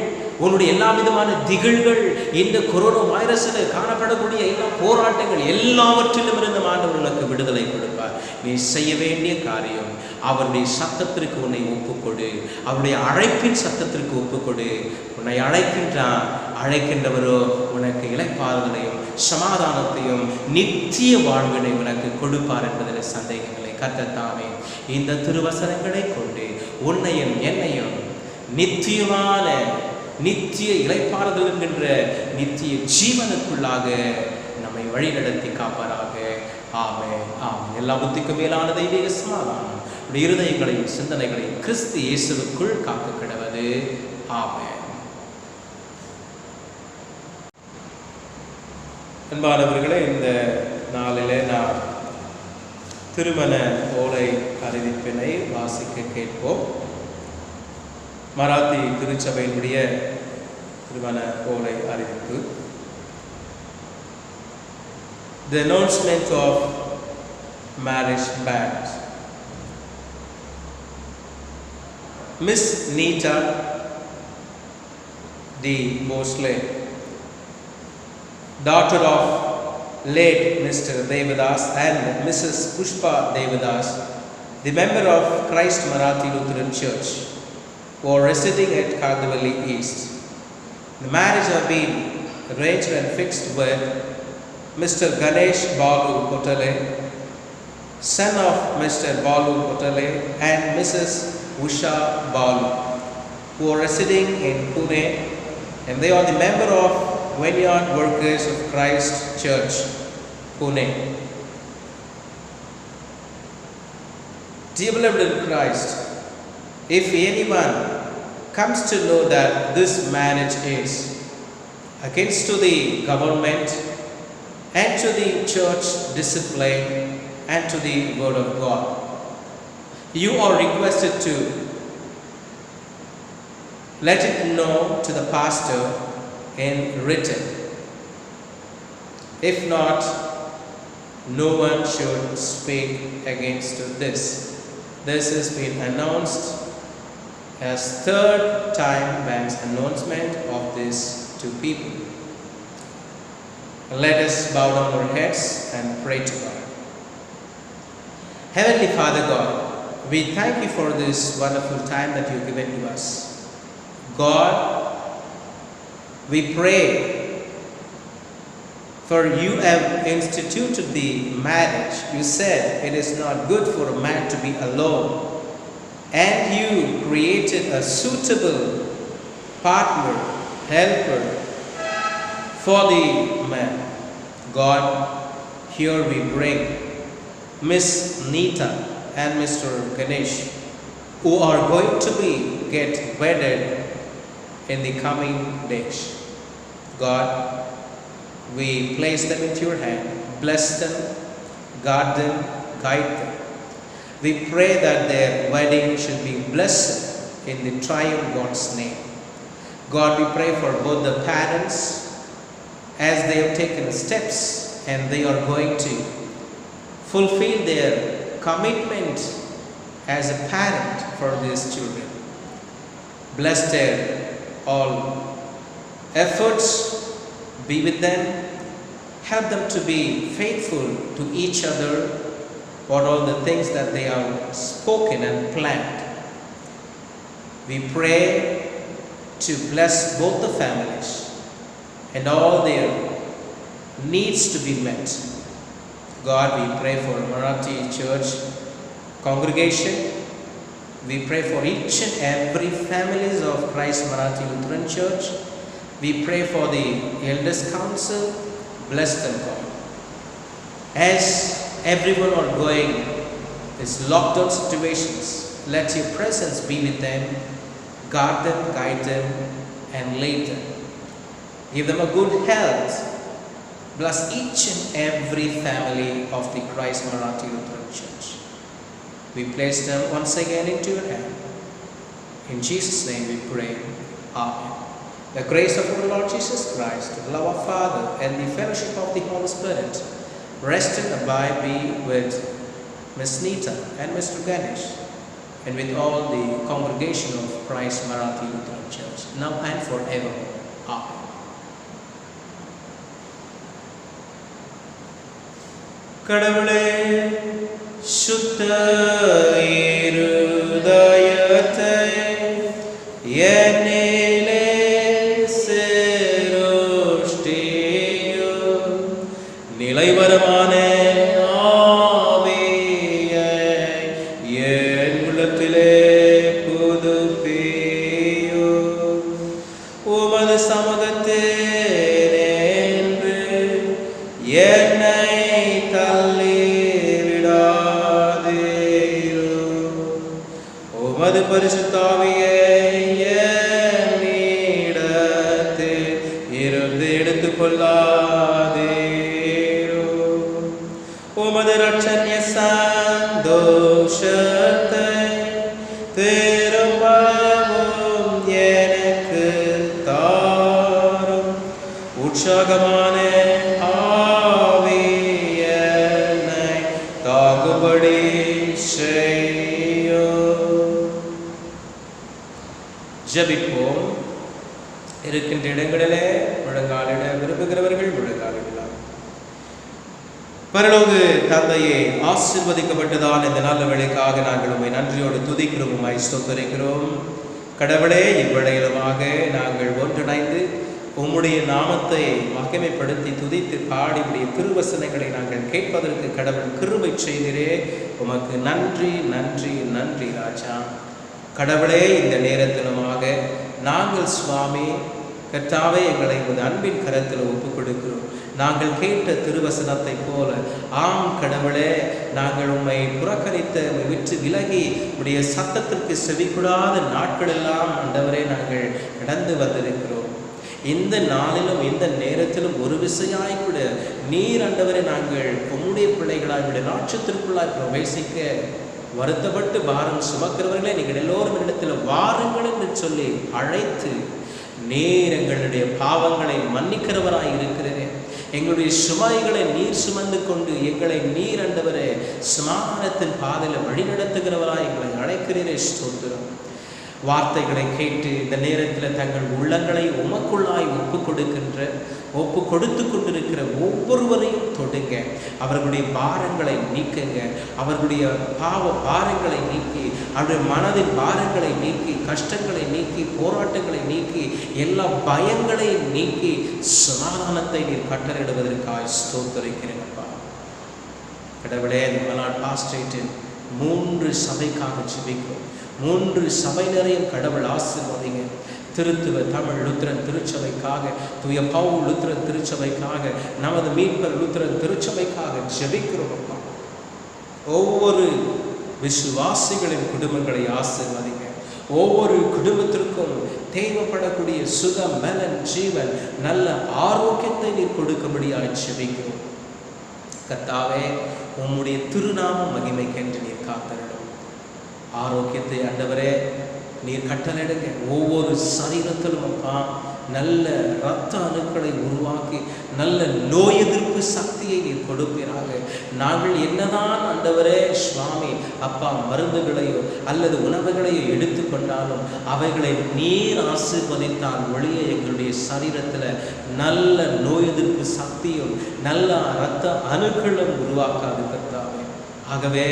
உன்னுடைய எல்லா விதமான திகழ்கள், இந்த கொரோனா வைரஸில் காணப்படக்கூடிய எல்லா போராட்டங்கள் எல்லாவற்றிலும் இருந்து ஆண்டவர் உனக்கு விடுதலை கொடுப்பார். நீ செய்ய வேண்டிய காரியம் அவருடைய சத்தத்திற்கு உன்னை ஒப்புக்கொடு, அவருடைய அழைப்பின் சத்தத்திற்கு ஒப்புக்கொடு. உன்னை அழைக்கின்றான், அழைக்கின்றவரோ உனக்கு இளைப்பாறுதலையும் சமாதானத்தையும் நித்திய வாழ்வினை உனக்கு கொடுப்பார் என்பதில் சந்தேகங்களை. கர்த்தர் தாமே இந்த திருவசனங்களை கொண்டு உன்னையும் என்னையும் நித்தியமான நித்திய இளைப்பாறுதல் என்கின்ற நித்திய ஜீவனுக்குள்ளாக நம்மை வழிநடத்தி காப்பாராக. ஆமென், ஆமென். எல்லா புத்திக்கும் மேலான தெய்வீக சமாதானம் இருதயங்களையும் சிந்தனைகளையும் கிறிஸ்து இயேசுவுக்குள் காக்க கிடவது. ஆமென். அன்பானவர்களே, இந்த நாளிலே நான் திருமண ஓலை அறிவிப்பினை வாசிக்க கேட்போம். மராத்தி திருச்சபையினுடைய திருமண ஓலை அறிவிப்பு. The announcement of marriage banns. Miss Nita D. Bosley, daughter of late Mr. Devadas and Mrs. Pushpa Devadas, the member of Christ Marathi Lutheran Church, who are residing at Kardavali East. The marriage have been arranged and fixed with Mr. Ganesh Balu Kotale, son of Mr. Balu Kotale and Mrs. Usha Balu, who are residing in Pune, and they are the member of Vineyard Workers of Christ Church, Pune. Dear beloved in Christ, if anyone comes to know that this marriage is against to the government and to the church discipline and to the word of God, you are requested to let it know to the pastor in written. If not, no one should speak against this. This has been announced as third time Bank's announcement of this to people. Let us bow down our heads and pray to God. Heavenly Father God, we thank you for this wonderful time that you've given to us. God, we pray, for you have instituted the marriage. You said it is not good for a man to be alone, and you created a suitable partner, helper for the man. God, here we bring Miss Nita and Mr. Ganesh, who are going to get wedded in the coming days. God, we place them into your hand. Bless them, guard them, guide them. We pray that their wedding should be blessed in the triune God's name. God, we pray for both the parents as they have taken steps and they are going to fulfill their commitment as a parent for these children. Bless their all efforts, be with them, help them to be faithful to each other for all the things that they have spoken and planned. We pray to bless both the families and all their needs to be met. God, we pray for Marathi Church congregation. We pray for each and every families of Christ Marathi Lutheran Church. We pray for the Elders Council. Bless them, God. As everyone are going these lockdown situations, let your presence be with them. Guard them, guide them, and lead them. Give them a good health. Bless each and every family of the Christ Marathi Lutheran Church. We place them once again into your hand. In Jesus' name we pray. Amen. The grace of our Lord Jesus Christ, the love of Father, and the fellowship of the Holy Spirit rest and abide be with Miss Nita and Mr. Ganesh, and with all the congregation of Christ Marathi Lutheran Church, now and forever. Amen. கடவுளே சுத்த இருதயத்தை என்னிலே சிருஷ்டியோ, நிலைவரமான ஆவியை என் உள்ளத்திலே புதுப்பியோ, உமது சமூகத்தில் நின்று என்னை உமது பரிசுத்த ஆவியை என்னிடத்தில் இருந்து எடுத்துக்கொள்ளாதீரோ. உமது இரட்சணிய சந்தோஷத்தை திரும்பவும் எனக்கு தாரும். உற்சாகமான ஆவியனை தாங்குபடி செய்யோ. ஜெபிப்போம். இருக்கின்ற இடங்களிலே முழங்காலிட விரும்புகிறவர்கள் முழங்காலிடலாம். பரலோக தந்தையே, ஆசீர்வதிக்கப்பட்டதால் இந்த நல்ல வேளைக்காக நாங்கள் உம்மை நன்றியோடு துதிக்கிறோம், உம்மை ஸ்தோத்திரிக்கிறோம். கடவுளே, இவ்வேளையிலுமாக நாங்கள் ஒன்றிணைந்து உம்முடைய நாமத்தை மகிமைப்படுத்தி துதித்து பாடி உடைய திருவசனங்களை நாங்கள் கேட்பதற்கு கடவுள் கிருபை செய்கிறே. உமக்கு நன்றி நன்றி நன்றி ராஜா. கடவுளே, இந்த நேரத்திலுமாக நாங்கள் சுவாமி கர்த்தாவே எங்களை உமது அன்பின் கரத்தில் ஒப்புக் கொடுக்கிறோம். நாங்கள் கேட்ட திருவசனத்தை போல ஆம் கடவுளே, நாங்கள் உம்மை புறக்கணித்த உம்மை விட்டு விலகி உடைய சத்தத்திற்கு செவிக்கூடாத நாட்களெல்லாம் ஆண்டவரே நாங்கள் நடந்து வந்திருக்கிறோம். இந்த நாளிலும் இந்த நேரத்திலும் ஒரு விசையாய் கூட நீர் ஆண்டவரை நாங்கள் உம்முடைய பிள்ளைகளாய் உடைய நாட்சத்திற்குள்ளாய் பிரவேசிக்க வருத்தப்பட்டு பாரம் சுமக்கிறவர்களே, நீங்கள் எல்லோரும் இடத்தில் வாருங்கள் என்று சொல்லி அழைத்து நீர் எங்களுடைய பாவங்களை மன்னிக்கிறவராய் இருக்கிறதே. எங்களுடைய சுமைகளை நீர் சுமந்து கொண்டு எங்களை நீர் ஆண்டவரே சமாதானத்தின் பாதையில் வழிநடத்துகிறவராய் எங்களை அழைக்கிறீரே. ஸ்தோத்திரம். வார்த்தைகளை கேட்டு இந்த நேரத்தில் தங்கள் உள்ளங்களை உமக்குள்ளாய் ஒப்பு கொடுத்து கொண்டிருக்கிற ஒவ்வொருவரையும் தொடுங்க. அவர்களுடைய பாரங்களை நீக்குங்க. அவர்களுடைய பாவ பாரங்களை நீக்கி, அவருடைய மனதின் பாரங்களை நீக்கி, கஷ்டங்களை நீக்கி, போராட்டங்களை நீக்கி, எல்லா பயங்களையும் நீக்கி சமாதானத்தை நீர் கட்டளையிடுவதற்காக ஸ்தோத்திரிக்கிறேன்ப்பா. கடவுளே, இந்த மலாட் பாஸ்டேட்டின் 3 சபைக்காக ஜெபிக்கிறோம். 3 சபையினரையும் கடவுள் ஆசீர்வதிங்க. திருத்துவ தமிழ் லுத்திரன் திருச்சபைக்காக, தூய பவுல் லுத்திரன் திருச்சபைக்காக, நமது மீட்பர் லுத்திரன் திருச்சபைக்காக ஜெபிக்கிறோம் அப்பா. ஒவ்வொரு விசுவாசிகளின் குடும்பங்களை ஆசீர்வதிங்க. ஒவ்வொரு குடும்பத்திற்கும் தேவைப்படக்கூடிய சுகம், பலன், ஜீவன், நல்ல ஆரோக்கியத்தை நீர் கொடுக்கும்படியாக ஜெபிக்கிறோம். கர்த்தாவே, உம்முடைய திருநாமம் மகிமைக்கென்று நீர் காத்தருளும். ஆரோக்கியத்தை ஆண்டவரே நீர் கட்டளையிடுங்க. ஒவ்வொரு சரீரத்திலும் அப்பா நல்ல இரத்த அணுக்களை உருவாக்கி நல்ல நோய் எதிர்ப்பு சக்தியை நீர் கொடுப்பீராக. நாங்கள் என்னதான் ஆண்டவரே சுவாமி அப்பா மருந்துகளையோ அல்லது உணவுகளையோ எடுத்துக்கொண்டாலும் அவைகளை நீர் ஆசீர்வதித்தால் ஒழிய எங்களுடைய சரீரத்தில் நல்ல நோய் எதிர்ப்பு சக்தியும் நல்ல இரத்த அணுக்களும் உருவாக்காது கர்த்தாவே. ஆகவே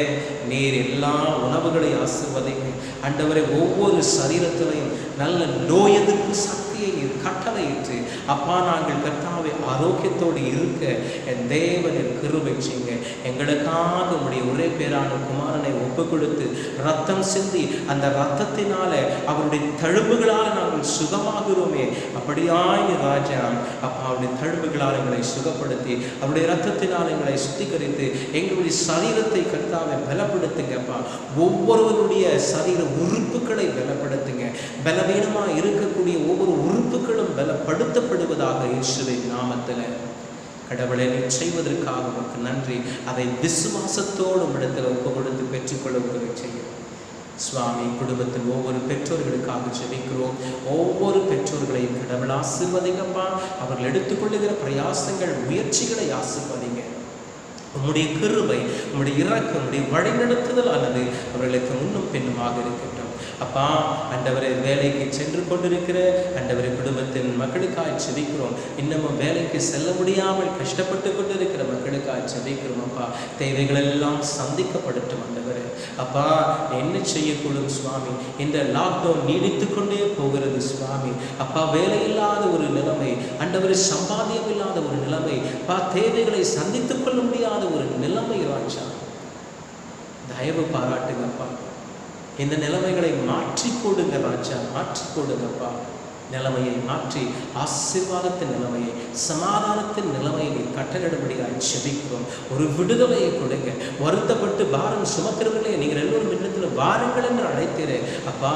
நீர் எல்லா உணவுகளை ஆசீர்வதிங்க ஆண்டவரே. ஒவ்வொரு சரீரத்திலையும் நல்ல நோய் எதிர்ப்பு சக்தியை நீர் கட்டளையிட்டு அப்பா நாங்கள் கர்த்தாவே ஆரோக்கியத்தோடு இருக்க என் தேவனின் கிருபை செய்யுங்க. எங்களுக்காக உடைய ஒரே பேரான குமாரனை ஒப்பு கொடுத்து ரத்தம் சிந்தி அந்த இரத்தத்தினால அவருடைய தழும்புகளால் நாங்கள் சுகமாகிறோமே, அப்படியாய் ராஜா அப்பா அவருடைய தழும்புகளால் எங்களை சுகப்படுத்தி அவருடைய இரத்தத்தினால் எங்களை சுத்திகரித்து எங்களுடைய சரீரத்தை கர்த்தாவை பலப்படுத்துங்கப்பா. ஒவ்வொருவருடைய சரீர உறுப்புகளை பலப்படுத்துங்க. பலவீனமாக இருக்கக்கூடிய ஒவ்வொரு உறுப்புகளும் பலப்படுத்தப்படுவதாக இயேசுவின் நாமத்தில். கடவுளை நீ செய்வதற்காக உனக்கு நன்றி. அதை விசுவாசத்தோடு இடத்துல ஒப்பு கொடுத்து பெற்றுக்கொள்ள உதவி செய்யும் சுவாமி. குடும்பத்தில் ஒவ்வொரு பெற்றோர்களுக்காக ஜெபிக்கிறோம். ஒவ்வொரு பெற்றோர்களையும் கடவுள் ஆசீர்வதிங்கப்பா. அவர்கள் எடுத்துக்கொள்ளுகிற பிரயாசங்கள் முயற்சிகளை ஆசீர்வதிங்க. உம்முடைய கிருபை, உம்முடைய இரக்கம், உம்முடைய வழிநடத்துதல் ஆனது அவர்களுக்கு முன்னும் பின்னுமாக இருக்கட்டும் அப்பா. ஆண்டவரை வேலைக்கு சென்று கொண்டிருக்கிற ஆண்டவரை குடும்பத்தின் மக்களுக்காக ஜெபிக்கிறோம். இன்னமும் வேலைக்கு செல்ல முடியாமல் கஷ்டப்பட்டு கொண்டிருக்கிற மக்களுக்காக ஜெபிக்கிறோம் அப்பா. தேவைகள் எல்லாம் சந்திக்கப்படட்டும் ஆண்டவரே. அப்பா என்ன செய்யக்கூடும் சுவாமி? இந்த லாக்டவுன் நீடித்து கொண்டே போகிறது சுவாமி. அப்பா வேலையில்லாத ஒரு நிலைமை, ஆண்டவரை சம்பாதியம் இல்லாத ஒரு நிலைமை, அப்பா தேவைகளை சந்தித்துக் கொள்ள முடியாத ஒரு நிலைமை ராஜா. தயவு பாராட்டுங்கப்பா. இந்த நிலைமைகளை மாற்றி கொடுங்க ராஜா, மாற்றி கொடுங்கப்பா. நிலைமையை மாற்றி ஆசீர்வாதத்தின் நிலைமையை, சமாதானத்தின் நிலைமையை கட்டளிடும்படியாக ஜெபிக்கிறோம். ஒரு விடுதலையை கொடுங்க. வருத்தப்பட்டு பாரம் சுமக்கிறவர்களே நீங்கள் எல்லோரும் இடத்துல வாருங்கள் என்று அழைத்தீரே அப்பா.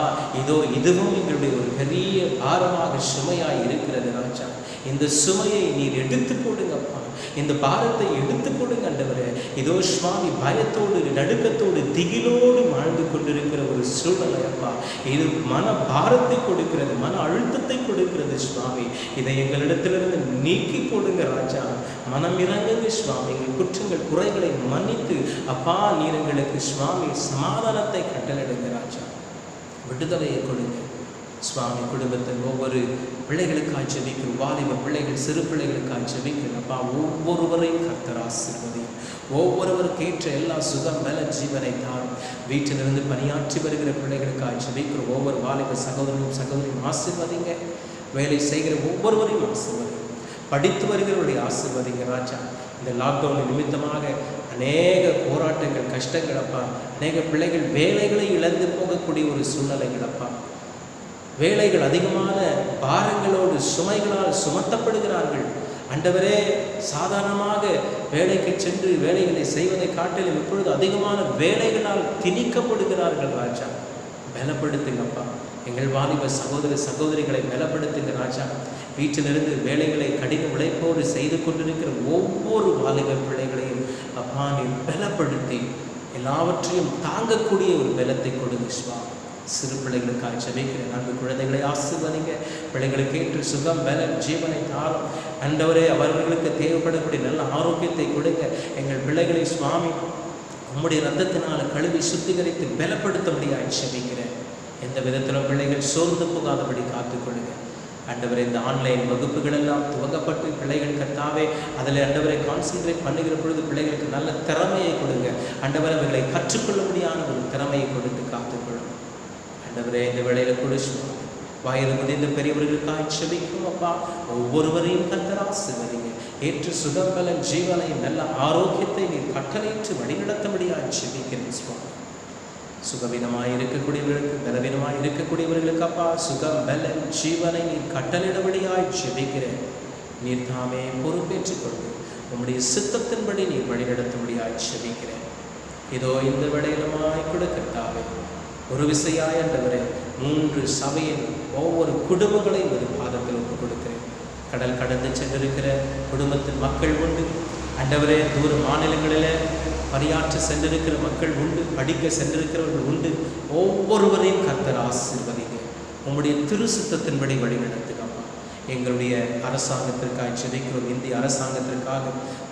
இதுவும் எங்களுடைய ஒரு பெரிய பாரமாக சுமையாக இருக்கிறது ராஜா. இந்த சுமையை நீர் எடுத்து போடுங்கப்பா. இந்த பாரத்தை எடுத்து கொடுங்க ஆண்டவரே. இதோ சுவாமி பயத்தோடு நடுக்கத்தோடு திகிலோடு வாழ்ந்து கொண்டிருக்கிற ஒரு சூழ்நிலை அப்பா. இது மன பாரத்தை கொடுக்கிறது, மன அழுத்தத்தை கொடுக்கிறது சுவாமி. இதை எங்களிடத்திலிருந்து நீக்கி போடுங்க ராஜா. மனம் இறங்குங்க சுவாமி. எங்கள் குற்றங்கள் குறைகளை மன்னித்து அப்பா நீர் எங்களுக்கு சுவாமி சமாதானத்தை கட்டளையிடுங்க ராஜா. விடுதலையை கொடுங்க சுவாமி. குடும்பத்தில் ஒவ்வொரு பிள்ளைகளுக்காக ஜெபிக்கிறோம். வாலிப பிள்ளைகள், சிறு பிள்ளைகளுக்காக ஜெபிக்கிறோம் அப்பா. ஒவ்வொருவரையும் கர்த்தர் ஆசீர்வதியும். ஒவ்வொருவருக்கு ஏற்ற எல்லா சுகம் பல ஜீவனை தாரும். வீட்டிலிருந்து பணியாற்றி வருகிற பிள்ளைகளுக்காக ஜெபிக்கிறோம். ஒவ்வொரு வாலிப சகோதரியும் ஆசீர்வதிங்க. வேலை செய்கிற ஒவ்வொருவரையும் ஆசீர்வதிங்க. படித்து வருகிறவருடைய ஆசீர்வதிங்க ராஜா. இந்த லாக்டவுன் நிமித்தமாக அநேக போராட்டங்கள், கஷ்டங்கள் அப்பா. அநேக பிள்ளைகள் வேலைகளை இழந்து போகக்கூடிய ஒரு சூழ்நிலைகள் அப்பா. வேலைகள் அதிகமான பாரங்களோடு சுமைகளால் சுமத்தப்படுகிறார்கள் ஆண்டவரே. சாதாரணமாக வேலைக்கு சென்று வேலைகளை செய்வதை காட்டிலும் இப்பொழுது அதிகமான வேலைகளால் திணிக்கப்படுகிறார்கள் ராஜா. பலப்படுத்துங்கப்பா. எங்கள் வாலிப சகோதரிகளை பலப்படுத்துங்க ராஜா. வீட்டிலிருந்து வேலைகளை கடின உழைப்போடு செய்து கொண்டிருக்கிற ஒவ்வொரு வாலிப பிள்ளைகளையும் அப்பா நீர் பலப்படுத்தி எல்லாவற்றையும் தாங்கக்கூடிய ஒரு பலத்தை கொடுங்க சுவாமி. சிறு பிள்ளைகளுக்காக ஜெபிக்கிற அன்பு குழந்தைகளை ஆசீர்வதிங்க. பிள்ளைகளுக்கு ஏற்ற சுகம் பலன் ஜீவனை தாரும் ஆண்டவரே. அவர்களுக்கு தேவைப்படக்கூடிய நல்ல ஆரோக்கியத்தை கொடுங்க. எங்கள் பிள்ளைகளை சுவாமி உம்முடைய ரத்தத்தினால் கழுவி சுத்திகரித்து பலப்படுத்த முடியாது ஜெபிக்கிறேன். எந்த விதத்திலும் பிள்ளைகள் சோர்ந்து போகாதபடி காத்துக்கொள்ளுங்க ஆண்டவரே. இந்த ஆன்லைன் வகுப்புகள் எல்லாம் துவங்கப்பட்டு பிள்ளைகள் கர்த்தாவே அதில் ஆண்டவரை கான்சென்ட்ரேட் பண்ணுகிற பொழுது பிள்ளைகளுக்கு நல்ல திறமையை கொடுங்க ஆண்டவரை. அவர்களை கற்றுக்கொள்ள முடியாத ஒரு திறமையை கொடுத்து காத்துக்கொள்ளும் ஆண்டவரே. இந்த வேளையில கொடுச்சுவோம் வயது முதிர்ந்த பெரியவர்களுக்காக செபிக்கும் அப்பா. ஒவ்வொருவரையும் கர்த்தர் ஆசீர்வதிங்க. ஏற்று சுகம்பல ஜீவனையும் நல்ல ஆரோக்கியத்தை நீர் கட்டளையிட்டு வழிநடத்தபடியாக செபிக்கிறேன் சுவாமி. சுகவீனமாய் இருக்கக்கூடியவர்களுக்கு பலவீனமாய் இருக்கக்கூடியவர்களுக்கு அப்பா சுகம் பலன் ஜீவனை நீர் கட்டளிடபடியாய் ஜெபிக்கிறேன். நீர் தாமே பொறுப்பேற்றுக் கொண்டு உம்முடைய சித்தத்தின்படி நீர் வழிநடத்தும்படியாய் ஜெபிக்கிறேன். இதோ இந்த வேளையிலுமாய் கொடுக்கத்தாவே ஒரு விசையாய் ஆண்டவரே 3 சபையின் ஒவ்வொரு குடும்பங்களையும் ஒரு பாதத்தில் ஒப்புக் கொடுக்கிறேன். கடல் கடந்து சென்றிருக்கிற குடும்பத்தின் மக்கள் உண்டு ஆண்டவரே. தூர மாநிலங்களில் பணியாற்ற சென்றிருக்கிற மக்கள் உண்டு, படிக்க சென்றிருக்கிறவர்கள் உண்டு. ஒவ்வொருவரையும் கர்த்தர் ஆசீர்வதிங்க. உம்முடைய திரு சித்தத்தின்படி வழி நடத்துங்கப்பா. எங்களுடைய அரசாங்கத்திற்காக செபிக்கிறோம். இந்திய அரசாங்கத்திற்காக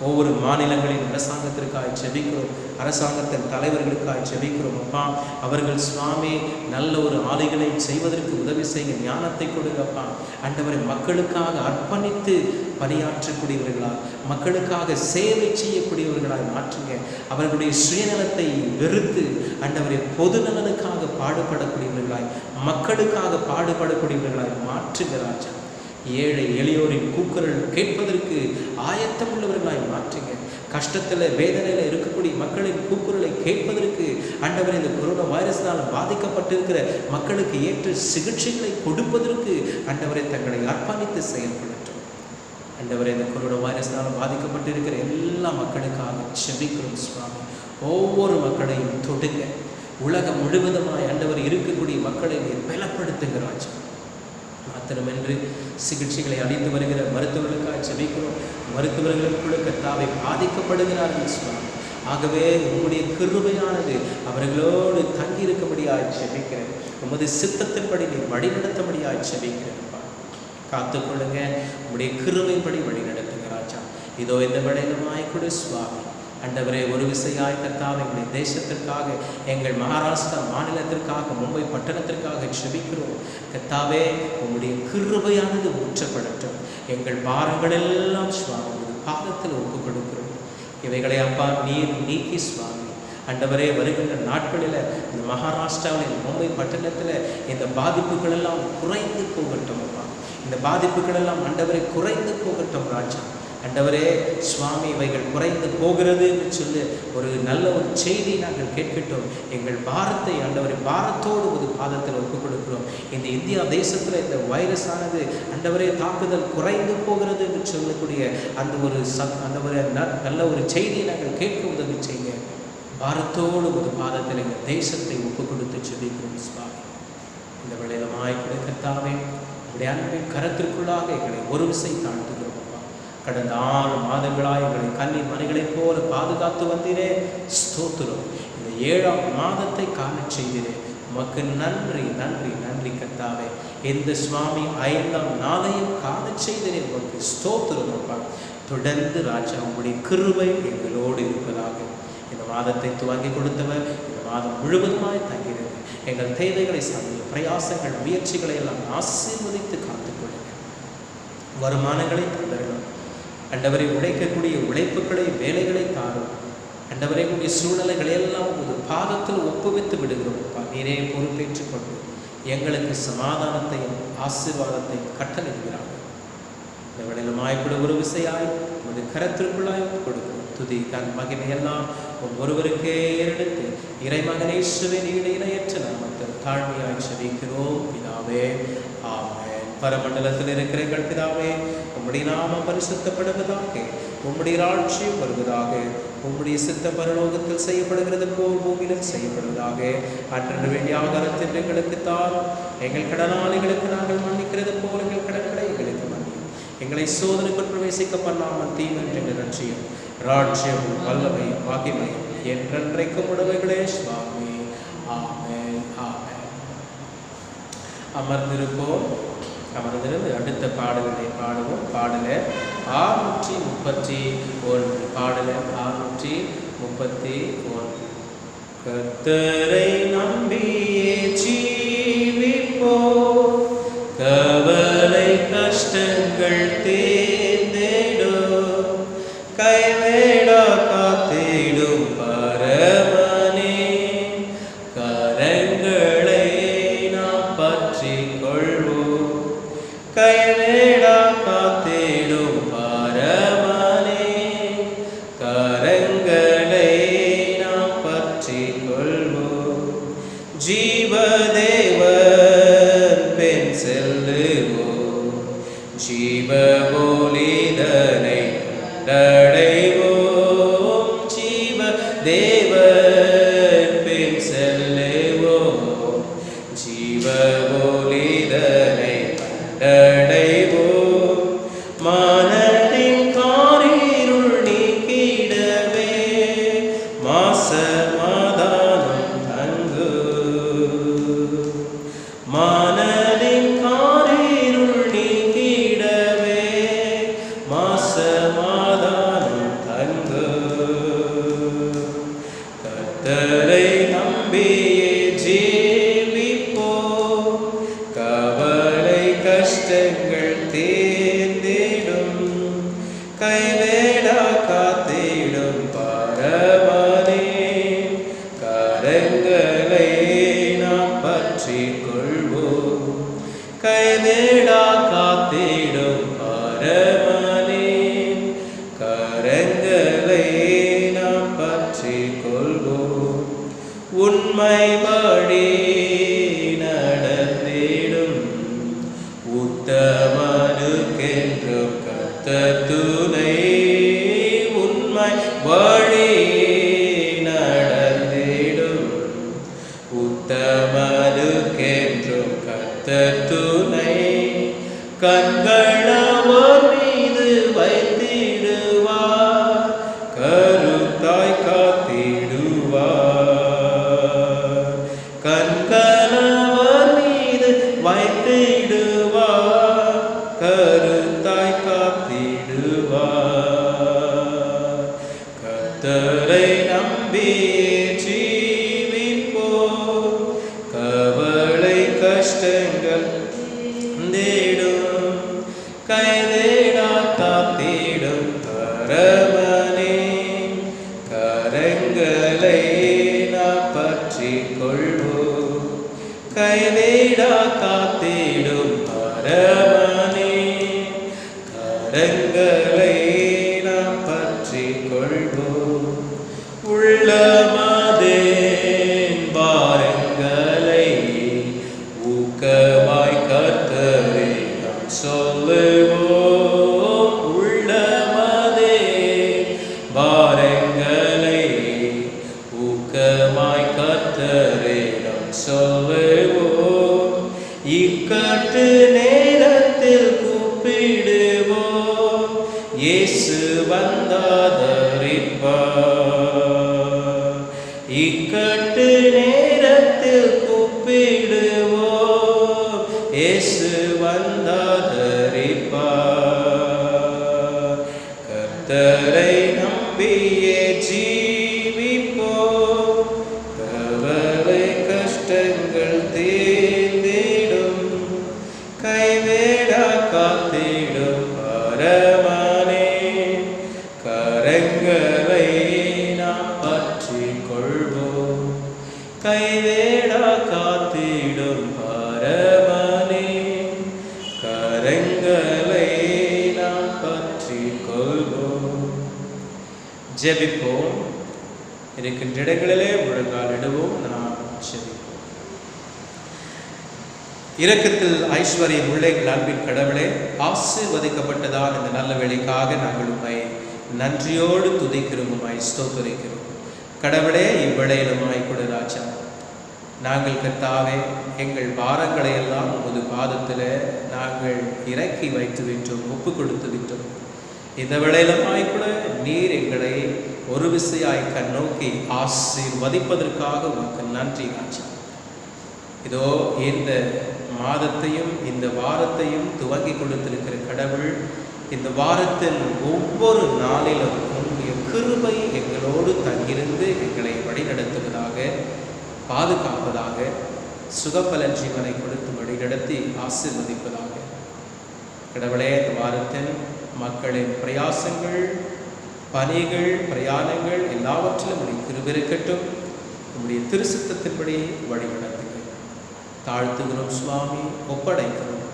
ஒவ்வொரு மாநிலங்களின் அரசாங்கத்திற்காக செபிக்கிறோம். அரசாங்கத்தின் தலைவர்களுக்காக செபிக்கிறோம் அப்பா. அவர்கள் சுவாமி நல்ல ஒரு ஆலைகளை செய்வதற்கு உதவி செய்ய ஞானத்தை கொடுங்கப்பா ஆண்டவரை. மக்களுக்காக அர்ப்பணித்து பணியாற்றக்கூடியவர்களால் மக்களுக்காக சேவை செய்யக்கூடியவர்களாய் மாற்றுங்க. அவர்களுடைய சுயநலத்தை வெறுத்து ஆண்டவரை பொது நலனுக்காக பாடுபடக்கூடியவர்களாய் மக்களுக்காக பாடுபடக்கூடியவர்களாய் மாற்றுங்க ராஜா. ஏழை எளியோரின் கூக்குரல் கேட்பதற்கு ஆயத்தம் உள்ளவர்களாய் மாற்றுங்க. கஷ்டத்தில் வேதனையில் இருக்கக்கூடிய மக்களின் கூக்குரலை கேட்பதற்கு ஆண்டவரை இந்த கொரோனா வைரஸ்னால் பாதிக்கப்பட்டிருக்கிற மக்களுக்கு ஏற்ற சிகிச்சைகளை கொடுப்பதற்கு ஆண்டவரை தங்களை அர்ப்பணித்து செயல்படட்டும் ஆண்டவரை. இந்த கொரோனா வைரஸ்னால் பாதிக்கப்பட்டிருக்கிற எல்லா மக்களுக்காக செபிக்கிறோம் சுவாமி. ஒவ்வொரு மக்களையும் தொடுங்க. உலகம் முழுவதுமாய் ஆண்டவர் இருக்கக்கூடிய மக்களை பலப்படுத்துங்க ராஜா. மாத்திரமின்றி சிகிச்சைகளை அளித்து வருகிற மருத்துவர்களுக்காக செபிக்கிறோம். மருத்துவர்களுக்குள்ள கர்த்தாவை பாதிக்கப்படுகிறார்கள் சுவாமி. ஆகவே உம்முடைய கிருபையானது அவர்களோடு தங்கி இருக்கபடியாய் செபிக்கிறேன். உமது சித்தத்தின்படி நீ வழிநடத்தபடியாய் செபிக்கிறேன்ப்பா. காத்துக்கொள்ளுங்க. உம்முடைய கிருபைப்படி வழி நடத்துங்க ராஜா. இதோ இந்த வேளையிலுமாய் கொடு சுவாமி ஆண்டவரே. ஒரு விசையாய் கர்த்தாவை எங்களுடைய தேசத்திற்காக எங்கள் மகாராஷ்டிரா மாநிலத்திற்காக மும்பை பட்டணத்திற்காக செபிக்கிறோம் கர்த்தாவே. உம்முடைய கிருபையானது ஊற்றப்படட்டும். எங்கள் பாரங்கள் எல்லாம் சுவாமி ஒரு பாதத்தில் ஒப்புக் கொடுக்கிறோம். இவைகளை அப்பா நீர் நீக்கி சுவாமி ஆண்டவரே. வருகின்ற நாட்களில் இந்த மகாராஷ்டிராவில் மும்பை பட்டணத்தில் இந்த பாதிப்புகள் எல்லாம் குறைந்து போகட்டும் அப்பா. இந்த பாதிப்புகள் எல்லாம் ஆண்டவரை குறைந்து போகட்டும் ராஜா. ஆண்டவரே சுவாமி இவைகள் குறைந்து போகிறது என்று சொல்லி ஒரு நல்ல ஒரு செய்தி நாங்கள் கேட்கட்டும். எங்கள் பாரத்தை ஆண்டவரை பாரத்தோடு ஒரு பாதத்தில் ஒப்புக் கொடுக்கிறோம். இந்த இந்தியா தேசத்தில் இந்த வைரஸானது ஆண்டவரே தாக்குதல் குறைந்து போகிறது என்று சொல்லக்கூடிய அந்த ஒரு நல்ல ஒரு செய்தியை நாங்கள் கேட்க உதவி செய்ய பாரத்தோடு ஒரு பாதத்தில் எங்கள் தேசத்தை ஒப்புக் கொடுத்து செபிக்கிறோம் சுவாமி. இந்த வேளையிலுமாய் கிடைக்கத்தாவே உடைய அன்பின் கரத்திற்குள்ளாக எங்களை ஒரு விசை தாழ்த்துகிறோம். கடந்த 6 மாதங்களாக எங்களை கன்னி மணிகளைப் போல பாதுகாத்து வந்தீரே ஸ்தோத்திரம். இந்த 7ஆம் மாதத்தை காண செய்தீரே உமக்கு நன்றி நன்றி நன்றி கர்த்தாவே. இந்த சுவாமி 5ஆம் நாளையும் காண செய்தீரே உமக்கு ஸ்தோத்திரம் அப்பா. தொடர்ந்து ராஜா உங்களுடைய கிருபை எங்களோடு இருப்பதாக. இந்த மாதத்தை துவங்கி கொடுத்தவர் இந்த மாதம் முழுவதுமாய் தங்கியிருந்து எங்கள் தேவைகளை சார்ந்த பிரயாசங்கள் முயற்சிகளை எல்லாம் ஆசீர்வதித்து காத்துக்கொள்ளுங்க. வருமானங்களை தந்தரணும் ஆண்டவரை. உழைக்கக்கூடிய உழைப்புகளை வேலைகளை தாரும் ஆண்டவரை. கூடிய சூழ்நிலைகளை எல்லாம் ஒரு பாதத்தில் ஒப்புவித்து விடுகிறோம் அப்பா. நீரே பொறுப்பேற்றுக் கொண்டு எங்களுக்கு சமாதானத்தையும் ஆசீர்வாதத்தையும் கட்டளையிடுகிறார்கள். இந்த வேளையிலுமாய் கூட ஒரு விசையாய் உமது கரத்திற்குள்ளாய் கொடுக்கிறோம். துதி தன் மகிமையெல்லாம் ஒவ்வொருவருக்கே எடுத்து இறைமகனேசுவின் இணையற்ற நாமத்தில் தாழ்மையாய் செபிக்கிறோம் பிதாவே. ஆமென். பரமண்டலத்தில் இருக்கிற எங்கள் பிதாவே, உம்முடைய நாமம் பரிசுத்தப்படுவதாக, உம்முடைய ராட்சியம் வருவதாக, உம்முடைய சித்த பரலோகத்தில் செய்யப்படுகிறது போல் பூமியிலும் செய்யப்படுவதாக. அன்று வேண்டிய ஆகாரத்தில் எங்களுக்கு தாரும். எங்கள் கடனாளிகளுக்கு நாங்கள் மன்னிக்கிறது போல் எங்கள் கடன்களை எங்களுக்கு மன்னியும். எங்களை சோதனைக்குள் பிரவேசிக்க பண்ணாமல் தீமையை ரட்சியும். ராட்சியம் வல்லமையும் மகிமையும் என்றென்றைக்கும் உடமைகளே சுவாமி. ஆமென் ஆமென். அமர்ந்திருப்போம். அமர்ந்திருந்து அடுத்த பாடல்களை பாடுவோம். பாடல 631. பாடல 631. கர்த்தரை நம்பியே கவலை கஷ்டங்கள் தேர்ந்தேடும் கைவேடா காத்திடும் பரமனே கரங்களை நாம் பற்றி கொள்வோம் கைவேடா காத்திடும் பரமனே கரங்களை நாம் பற்றி கொள்வோம் ஜீவதேவன் பெண் செல்லுவோம் ஜீவ ஒளிதனை அடைவோம் ஜீவ தேவன் பின் செல்லுவோம் ஜீவ ஒளிதனை அடைவோம் மனதின் காரிருள் நீக்கிடவே மாசமாதானம் தங்கு மனதின் காரிருள் நீக்கிடவே மாசமாதானம் தங்கு கர்த்தரை நம்பியே ஜீவிப்போம் கவலை கஷ்டங்கள் தேர்ந்திடும் கைவேடா காத்திடும் பரமனே கரங்களை நாம் பற்றி கொள்வோம் கைவேடா காத்திடும் பரமனே கரங்களை நாம் பற்றி கொள்வோம் உண்மை வழி நடந்திடும் உத்தமனுக்கென்றும் கர்த்தர் துணை உண்மை வழி நடந்திடும் உத்தமனுக்கென்றும் கர்த்தர் துணை கண்களவர் மீது வைத்திடுவார் கருத்தாய் காத்திடுவார் கண்களவர் மீது வைத்திடுவார் கருத்தாய் காத்திடுவார் கர்த்தரை நம்பியே ஜீவிப்போம் கவலை கஷ்டங்கள் தேடும் கைவேடா காத்திடும் பரமனே கரங்களை நாம் பற்றி கொள்வோம் கைவேடா காத்திடும் பரமனே கரங்களை நாம் பற்றி கொள்வோம் உள்ளமதேன் பாரங்களை ஊக்கமாய் கர்த்தரை நாம் சொல்லுவோம் உள்ளமதே பாரங்களை ஊக்கமாய் கர்த்தரை நாம் சொல்லுவோம் இக்கட்டு நேரத்தில் கூப்பிடுவோம் இயேசு வந்தாதரிப்பார் இக்கட்டு நேரத்தில் கூப்பிடுவோம் இயேசு வந்தாதரிப்பார் கர்த்தரை நம்பியே ஜீவிப்போம் கவலை கஷ்டங்கள் தீர்ந்திடும் கைவேடா காத்திடும் பரமனே கரங்களை நாம் பற்றி கொள்வோம் கைவேடா காத்திடும் பரமனே கரங்களை நாம் பற்றி கொள்வோம் ஜெபிப்போம் இருக்கின்ற இடங்களிலே முழங்காலிடுவோம் நாம் ஜெபிப்போம் இரக்கத்தில் ஐஸ்வர்யம் உள்ள எங்கள் அன்பின் கடவுளே ஆசீர்வதிக்கப்பட்டதால் இந்த நல்ல வேளைக்காக நாங்கள் உம்மை நன்றியோடு துதிக்கிறோம் உம்மை ஸ்தோத்திரிக்கிறோம் கடவுளே இவ்வேளையிலுமாய் கூட ராஜா நாங்கள் கர்த்தாவே எங்கள் பாரங்களை எல்லாம் உமது பாதத்தில் நாங்கள் இறக்கி வைத்து விட்டோம் ஒப்பு கொடுத்து விட்டோம் இந்த வேளையிலுமாய் கூட நீர் எங்களை ஒரு விசையாய் கண்ணோக்கி ஆசீர்வதிப்பதற்காக உமக்கு நன்றி ராஜா இதோ இந்த மாதத்தையும் இந்த வாரத்தையும் துவங்கி கொடுத்திருக்கிற கடவுள் இந்த வாரத்தின் ஒவ்வொரு நாளிலும் உன்னுடைய கிருபை எங்களோடு தங்கியிருந்து எங்களை வழிநடத்துவதாக பாதுகாப்பதாக சுகபலன் ஜீவனை கொடுத்து வழிநடத்தி ஆசீர்வதிப்பதாக. கடவுளே, இந்த வாரத்தின் மக்களின் பிரயாசங்கள், பணிகள், பிரயாணங்கள் எல்லாவற்றிலும் உடைய கிருபை உடைய திருசித்தத்தின்படி வழிநடத்துங்க. தாழ்த்துகிறோம் சுவாமி, ஒப்படைக்கிறோம்.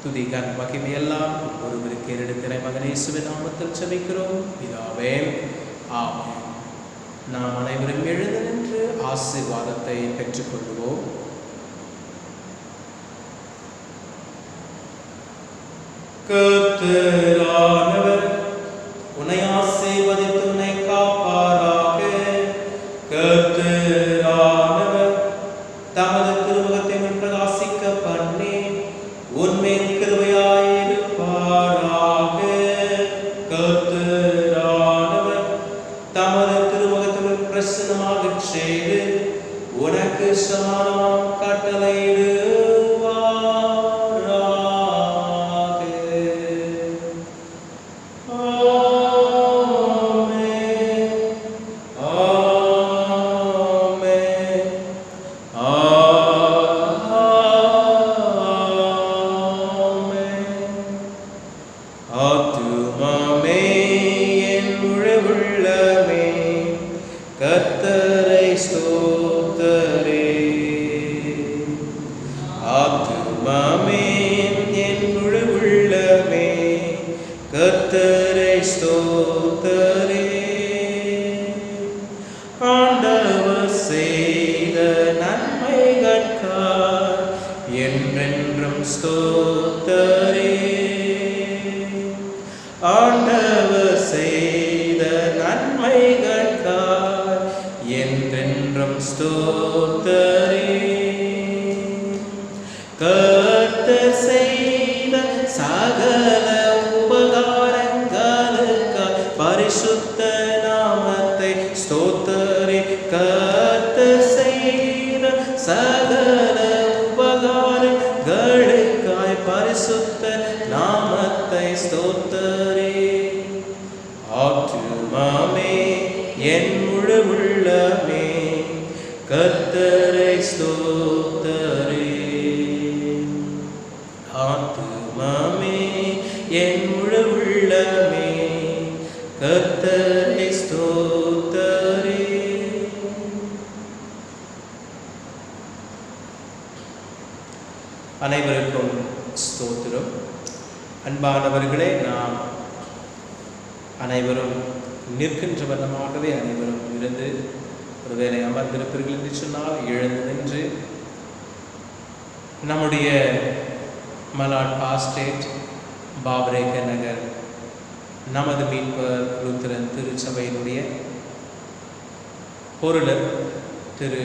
துதிகன் மகிமையெல்லாம் ஒருவருக்கு ஏறெடுக்கிற மகனேசுவின் நாமத்தில் செபிக்கிறோம் பிதாவே, ஆமென். நாம் அனைவரும் எழுந்து நின்று ஆசீர்வாதத்தை பெற்றுக்கொள்வோம். கர்த்தரானவர் உன்னை ஆசீர்வதித்து உன்னை காப்பாராக. கர்த்தரானவர் தமது திருமுகத்தை பிரகாசிக்க பண்ணி உன்மேல் கிருபையாயிருப்பாராக. கர்த்தரானவர் தமது திருமுகத்தை பிரசன்னமாகச் செய்து உனக்கு சமாதானம் கட்டளையிடுவாராக. கர்த்தரை ஸ்தோத்தரே. ஆத்துமாமே என் முழு உள்ளமே கர்த்தரை ஸ்தோத்தரே. ஆண்டவர் செய்த நன்மைகட்காய் என்றென்றும் ஸ்தோத்தரே. ஆண்டவர் செய்த நன்மைகட்காய் என்றென்றும் ஸ்தோத்தரே. கர்த்தர் செய்த சகல உபகாரங்களுக்காய் பரிசுத்த நாமத்தை ஸ்தோத்தரே. கர்த்தர் செய்த சகல உபகாரங்களுக்காய் பரிசுத்த நாமத்தை ஸ்தோத்தரே. ஆத்துமாமே என் முழு உள்ளமே கர்த்தரை ஸ்தோத்தரே. ஆத்துமாமே என் முழு உள்ளமே கர்த்தரை ஸ்தோத்தரே. அனைவருக்கும் ஸ்தோத்திரம். அன்பானவர்களே, நாம் அனைவரும் நிற்கின்ற வண்ணமாகவே அனைவரும் இருந்து ஒருவேளை அமர்ந்திருப்பீர்கள் என்று சொன்னால் எழுந்து நின்று நம்முடைய மலாட் பாஸ்டேட் பாபரேக நகர் நமது மீட்பர் லூத்தரன் திருச்சபையினுடைய பொருளர் திரு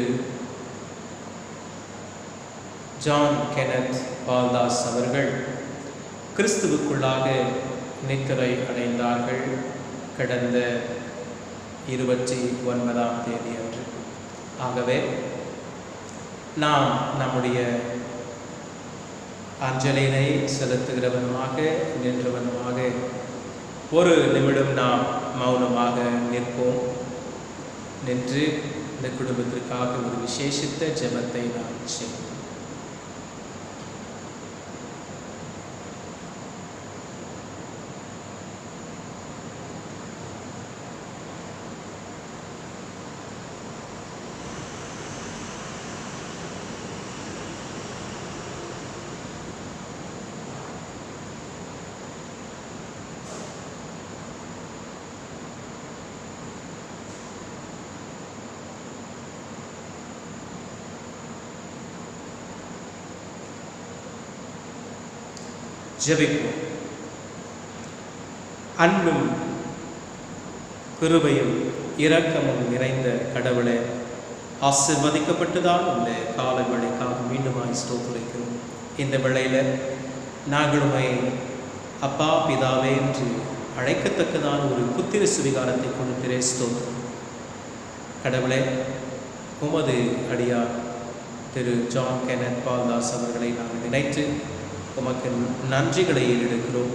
ஜான் கெனத் பால்தாஸ் அவர்கள் கிறிஸ்துவுக்குள்ளாக நித்திரை அடைந்தார்கள் கடந்த 29ஆம் தேதி அன்று. ஆகவே நாம் நம்முடைய அஞ்சலினை செலுத்துகிறவனுமாக நின்றவனுமாக ஒரு நிமிடம் நாம் மௌனமாக நிற்போம். நின்று இந்த குடும்பத்திற்காக ஒரு விசேஷித்த ஜெபத்தை நாம் செய்வோம். ஜெபிப்போம். அன்பும் கிருபையும் இரக்கமும் நிறைந்த கடவுளே, ஆசீர்வதிக்கப்பட்டுதான் இந்த காலை வேளைக்காக மீண்டுமாய் ஸ்தோத்திரிக்கிறோம். இந்த வேளையில் நாங்கள் உம்மை அப்பா பிதாவே என்று அழைக்கத்தக்கதான ஒரு புத்திர சுவிகாரத்தை கொடுத்திரே ஸ்தோத்திரம். கடவுளே, உமது அடியார் திரு ஜான் கெனத் பால்தாஸ் அவர்களை நாங்கள் நினைத்து உமக்கு நன்றிகளை ஏறெடுக்கிறோம்.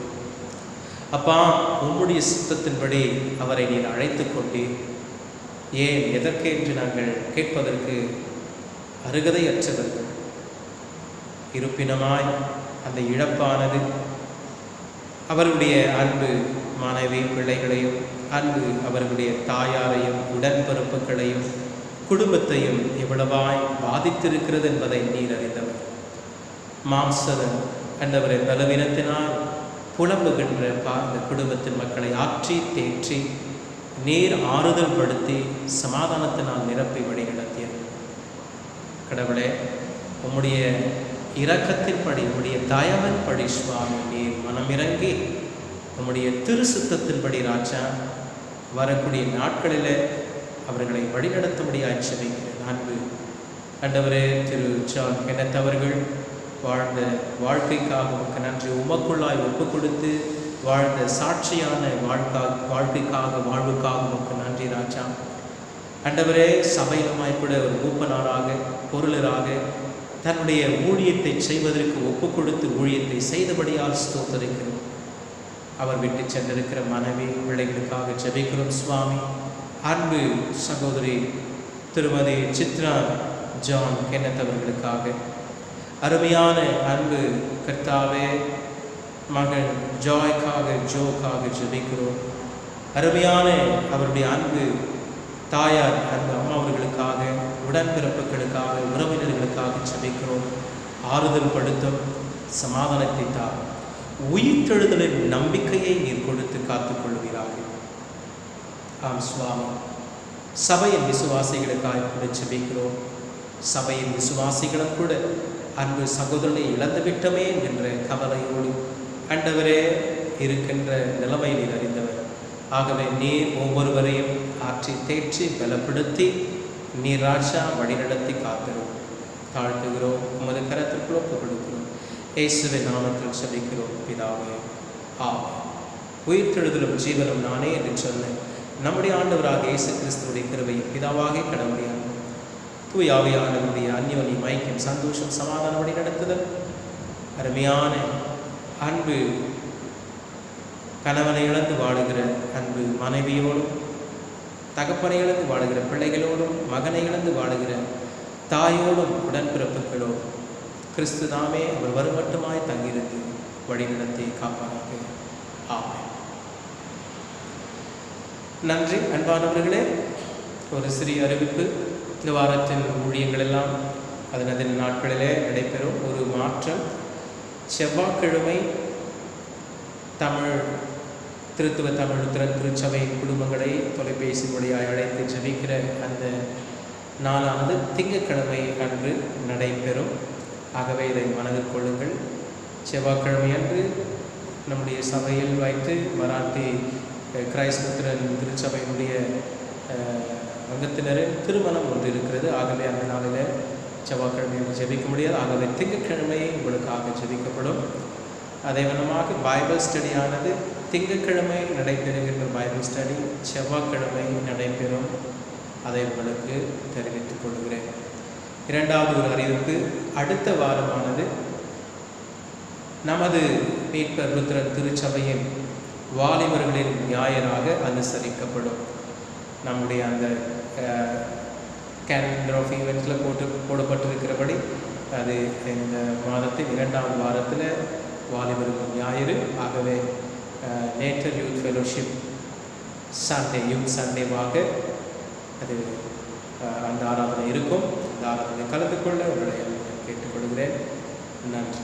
அப்பா, உம்முடைய சித்தத்தின்படி அவரை நீர் அழைத்து கொண்டீர். ஏன் எதற்கு என்று நாங்கள் கேட்பதற்கு அருகதையற்றவர்கள். இருப்பினமாய் அந்த இழப்பானது அவர்களுடைய அன்பு மனைவி பிள்ளைகளையும் அன்பு அவர்களுடைய தாயாரையும் உடன்பிறப்புகளையும் குடும்பத்தையும் எவ்வளவாய் பாதித்திருக்கிறது என்பதை நீர் அறிந்தவர். மாம்சதன் என்றவரின் பலவீனத்தினால் புலம்புகின்ற இந்த குடும்பத்தின் மக்களை ஆற்றி தேற்றி நீர் ஆறுதல் படுத்தி சமாதானத்தினால் நிரப்பி வழி நடத்தியது. கடவுளே, உம்முடைய இரக்கத்தின்படி உம்முடைய தயவின்படி சுவாமி நீர் மனமிறங்கி உம்முடைய திருசுத்தத்தின்படி ராஜா வரக்கூடிய நாட்களில் அவர்களை வழிநடத்தும்படியாய் செபிக்கிறேன். அன்பு ஆண்டவரே, திரு ஜான் கென்னத் அவர்கள் வாழ்ந்த வாழ்க்கைக்காக உமக்கு நன்றி. உமக்குள்ளாய் ஒப்பு கொடுத்து வாழ்ந்த சாட்சியான வாழ்க்கைக்காக வாழ்வுக்காக உமக்கு நன்றி ராஜா. ஆண்டவரே, சபையிலுமாய் கூட ஒரு மூப்பனாராக பொருளராக தன்னுடைய ஊழியத்தை செய்வதற்கு ஒப்பு கொடுத்து ஊழியத்தை செய்தபடியால் ஸ்தோத்தரிக்கிறோம். அவர் விட்டு சென்றிருக்கிற மனைவி பிள்ளைகளுக்காக ஜெபிக்கிறோம் சுவாமி. அன்பு சகோதரி திருமதி சித்ரா ஜான் கென்னத் அவர்களுக்காக அருமையான அன்பு கர்த்தாவே மகன் ஜோக்காக ஜெபிக்கிறோம். அருமையான அவருடைய அன்பு தாயார் அன்பு அம்மா அவர்களுக்காக உடன்பிறப்புகளுக்காக உறவினர்களுக்காக ஜெபிக்கிறோம். ஆறுதல் படுத்தும், சமாதானத்தை தார். உயிர்த்தெழுதலின் நம்பிக்கையை நீர் கொடுத்து காத்துக்கொள்வீராக. ஆம் சுவாமி, சபையின் விசுவாசிகளுக்காக கூட ஜெபிக்கிறோம். சபையின் விசுவாசிகளும் கூட அன்பு சகோதரனை இழந்துவிட்டமே என்கின்ற கவலையோடு ஆண்டவரே இருக்கின்ற நிலைமை நீர் அறிந்தவர். ஆகவே நீர் ஒவ்வொருவரையும் ஆற்றி தேற்றி பலப்படுத்தி நீர் ராஜா வழிநடத்தி காக்கிறோம். தாழ்த்துகிறோம், உமது கரத்திற்குள் ஒப்புக் கொடுக்கிறோம். இயேசுவின் நாமத்தில் ஜெபிக்கிறோம் பிதாவே, ஆமென். உயிர்த்தெழுதலும் ஜீவனும் நானே என்று சொன்ன நம்முடைய ஆண்டவராக இயேசு கிறிஸ்துவுடைய கிருபையும் பிதாவாக கடவுளுடைய தூய ஆவியானவருடைய அந்யோன்ய ஐக்கியம், சந்தோஷம், சமாதானம் வழி நடத்துதல், அருமையான அன்பு கணவனை இழந்து வாழுகிற அன்பு மனைவியோடும், தகப்பனை இழந்து வாழுகிற பிள்ளைகளோடும், மகனை இழந்து வாழுகிற தாயோடும், உடன்பிறப்புகளோடும் கிறிஸ்து தாமே அவர் வருமட்டுமாய் தங்கியிருந்து வழிநடத்தி காப்பாராக. ஆமென். நன்றி அன்பானவர்களே. ஒரு சிறிய அறிவிப்பு. இந்த வாரத்தின் ஊழியங்கள் எல்லாம் அதன் நாட்களிலே நடைபெறும். ஒரு மாற்றம். செவ்வாய்க்கிழமை திருத்துவ தமிழ் திருச்சபை குடும்பங்களை தொலைபேசி வழியாக அழைத்து ஜெபிக்கிற அந்த நாளானது திங்கட்கிழமை அன்று நடைபெறும். ஆகவே இதை மனதில் கொள்ளுங்கள். செவ்வாய்க்கிழமை அன்று நம்முடைய சபையில் வைத்து மராத்தி கிரைஸ்தவ திருச்சபையினுடைய அங்கத்தினரின் திருமணம் ஒன்று இருக்கிறது. ஆகவே அந்த நாளில் செவ்வாய்க்கிழமை ஜெபிக்க முடியாது. ஆகவே திங்கட்கிழமை உங்களுக்காக ஜெபிக்கப்படும். அதே விதமாக பைபிள் ஸ்டடியானது திங்கட்கிழமை நடைபெறுகின்ற பைபிள் ஸ்டடி செவ்வாய்க்கிழமை நடைபெறும். அதை உங்களுக்கு தெரிவித்துக் கொள்கிறேன். இரண்டாவது ஒரு அறிவிப்பு. அடுத்த வாரமானது நமது மீட்பர் லுத்தரன் திருச்சபையின் வாலிபர்களின் ஞாயிறாக அனுசரிக்கப்படும். நம்முடைய அந்த கேலண்டர் ஆஃப் ஈவெண்ட்ஸில் போடப்பட்டிருக்கிறபடி அது இந்த மாதத்தின் இரண்டாவது வாரத்தில் வாலிபர்கள் ஞாயிறு. ஆகவே நேட்டர் யூத் ஃபெலோஷிப் சண்டே, யூத் சண்டேவாக அது அந்த ஆராதனை இருக்கும். அந்த ஆராதனை கலந்து கொள்ள உங்களை கேட்டுக்கொள்கிறேன். நன்றி.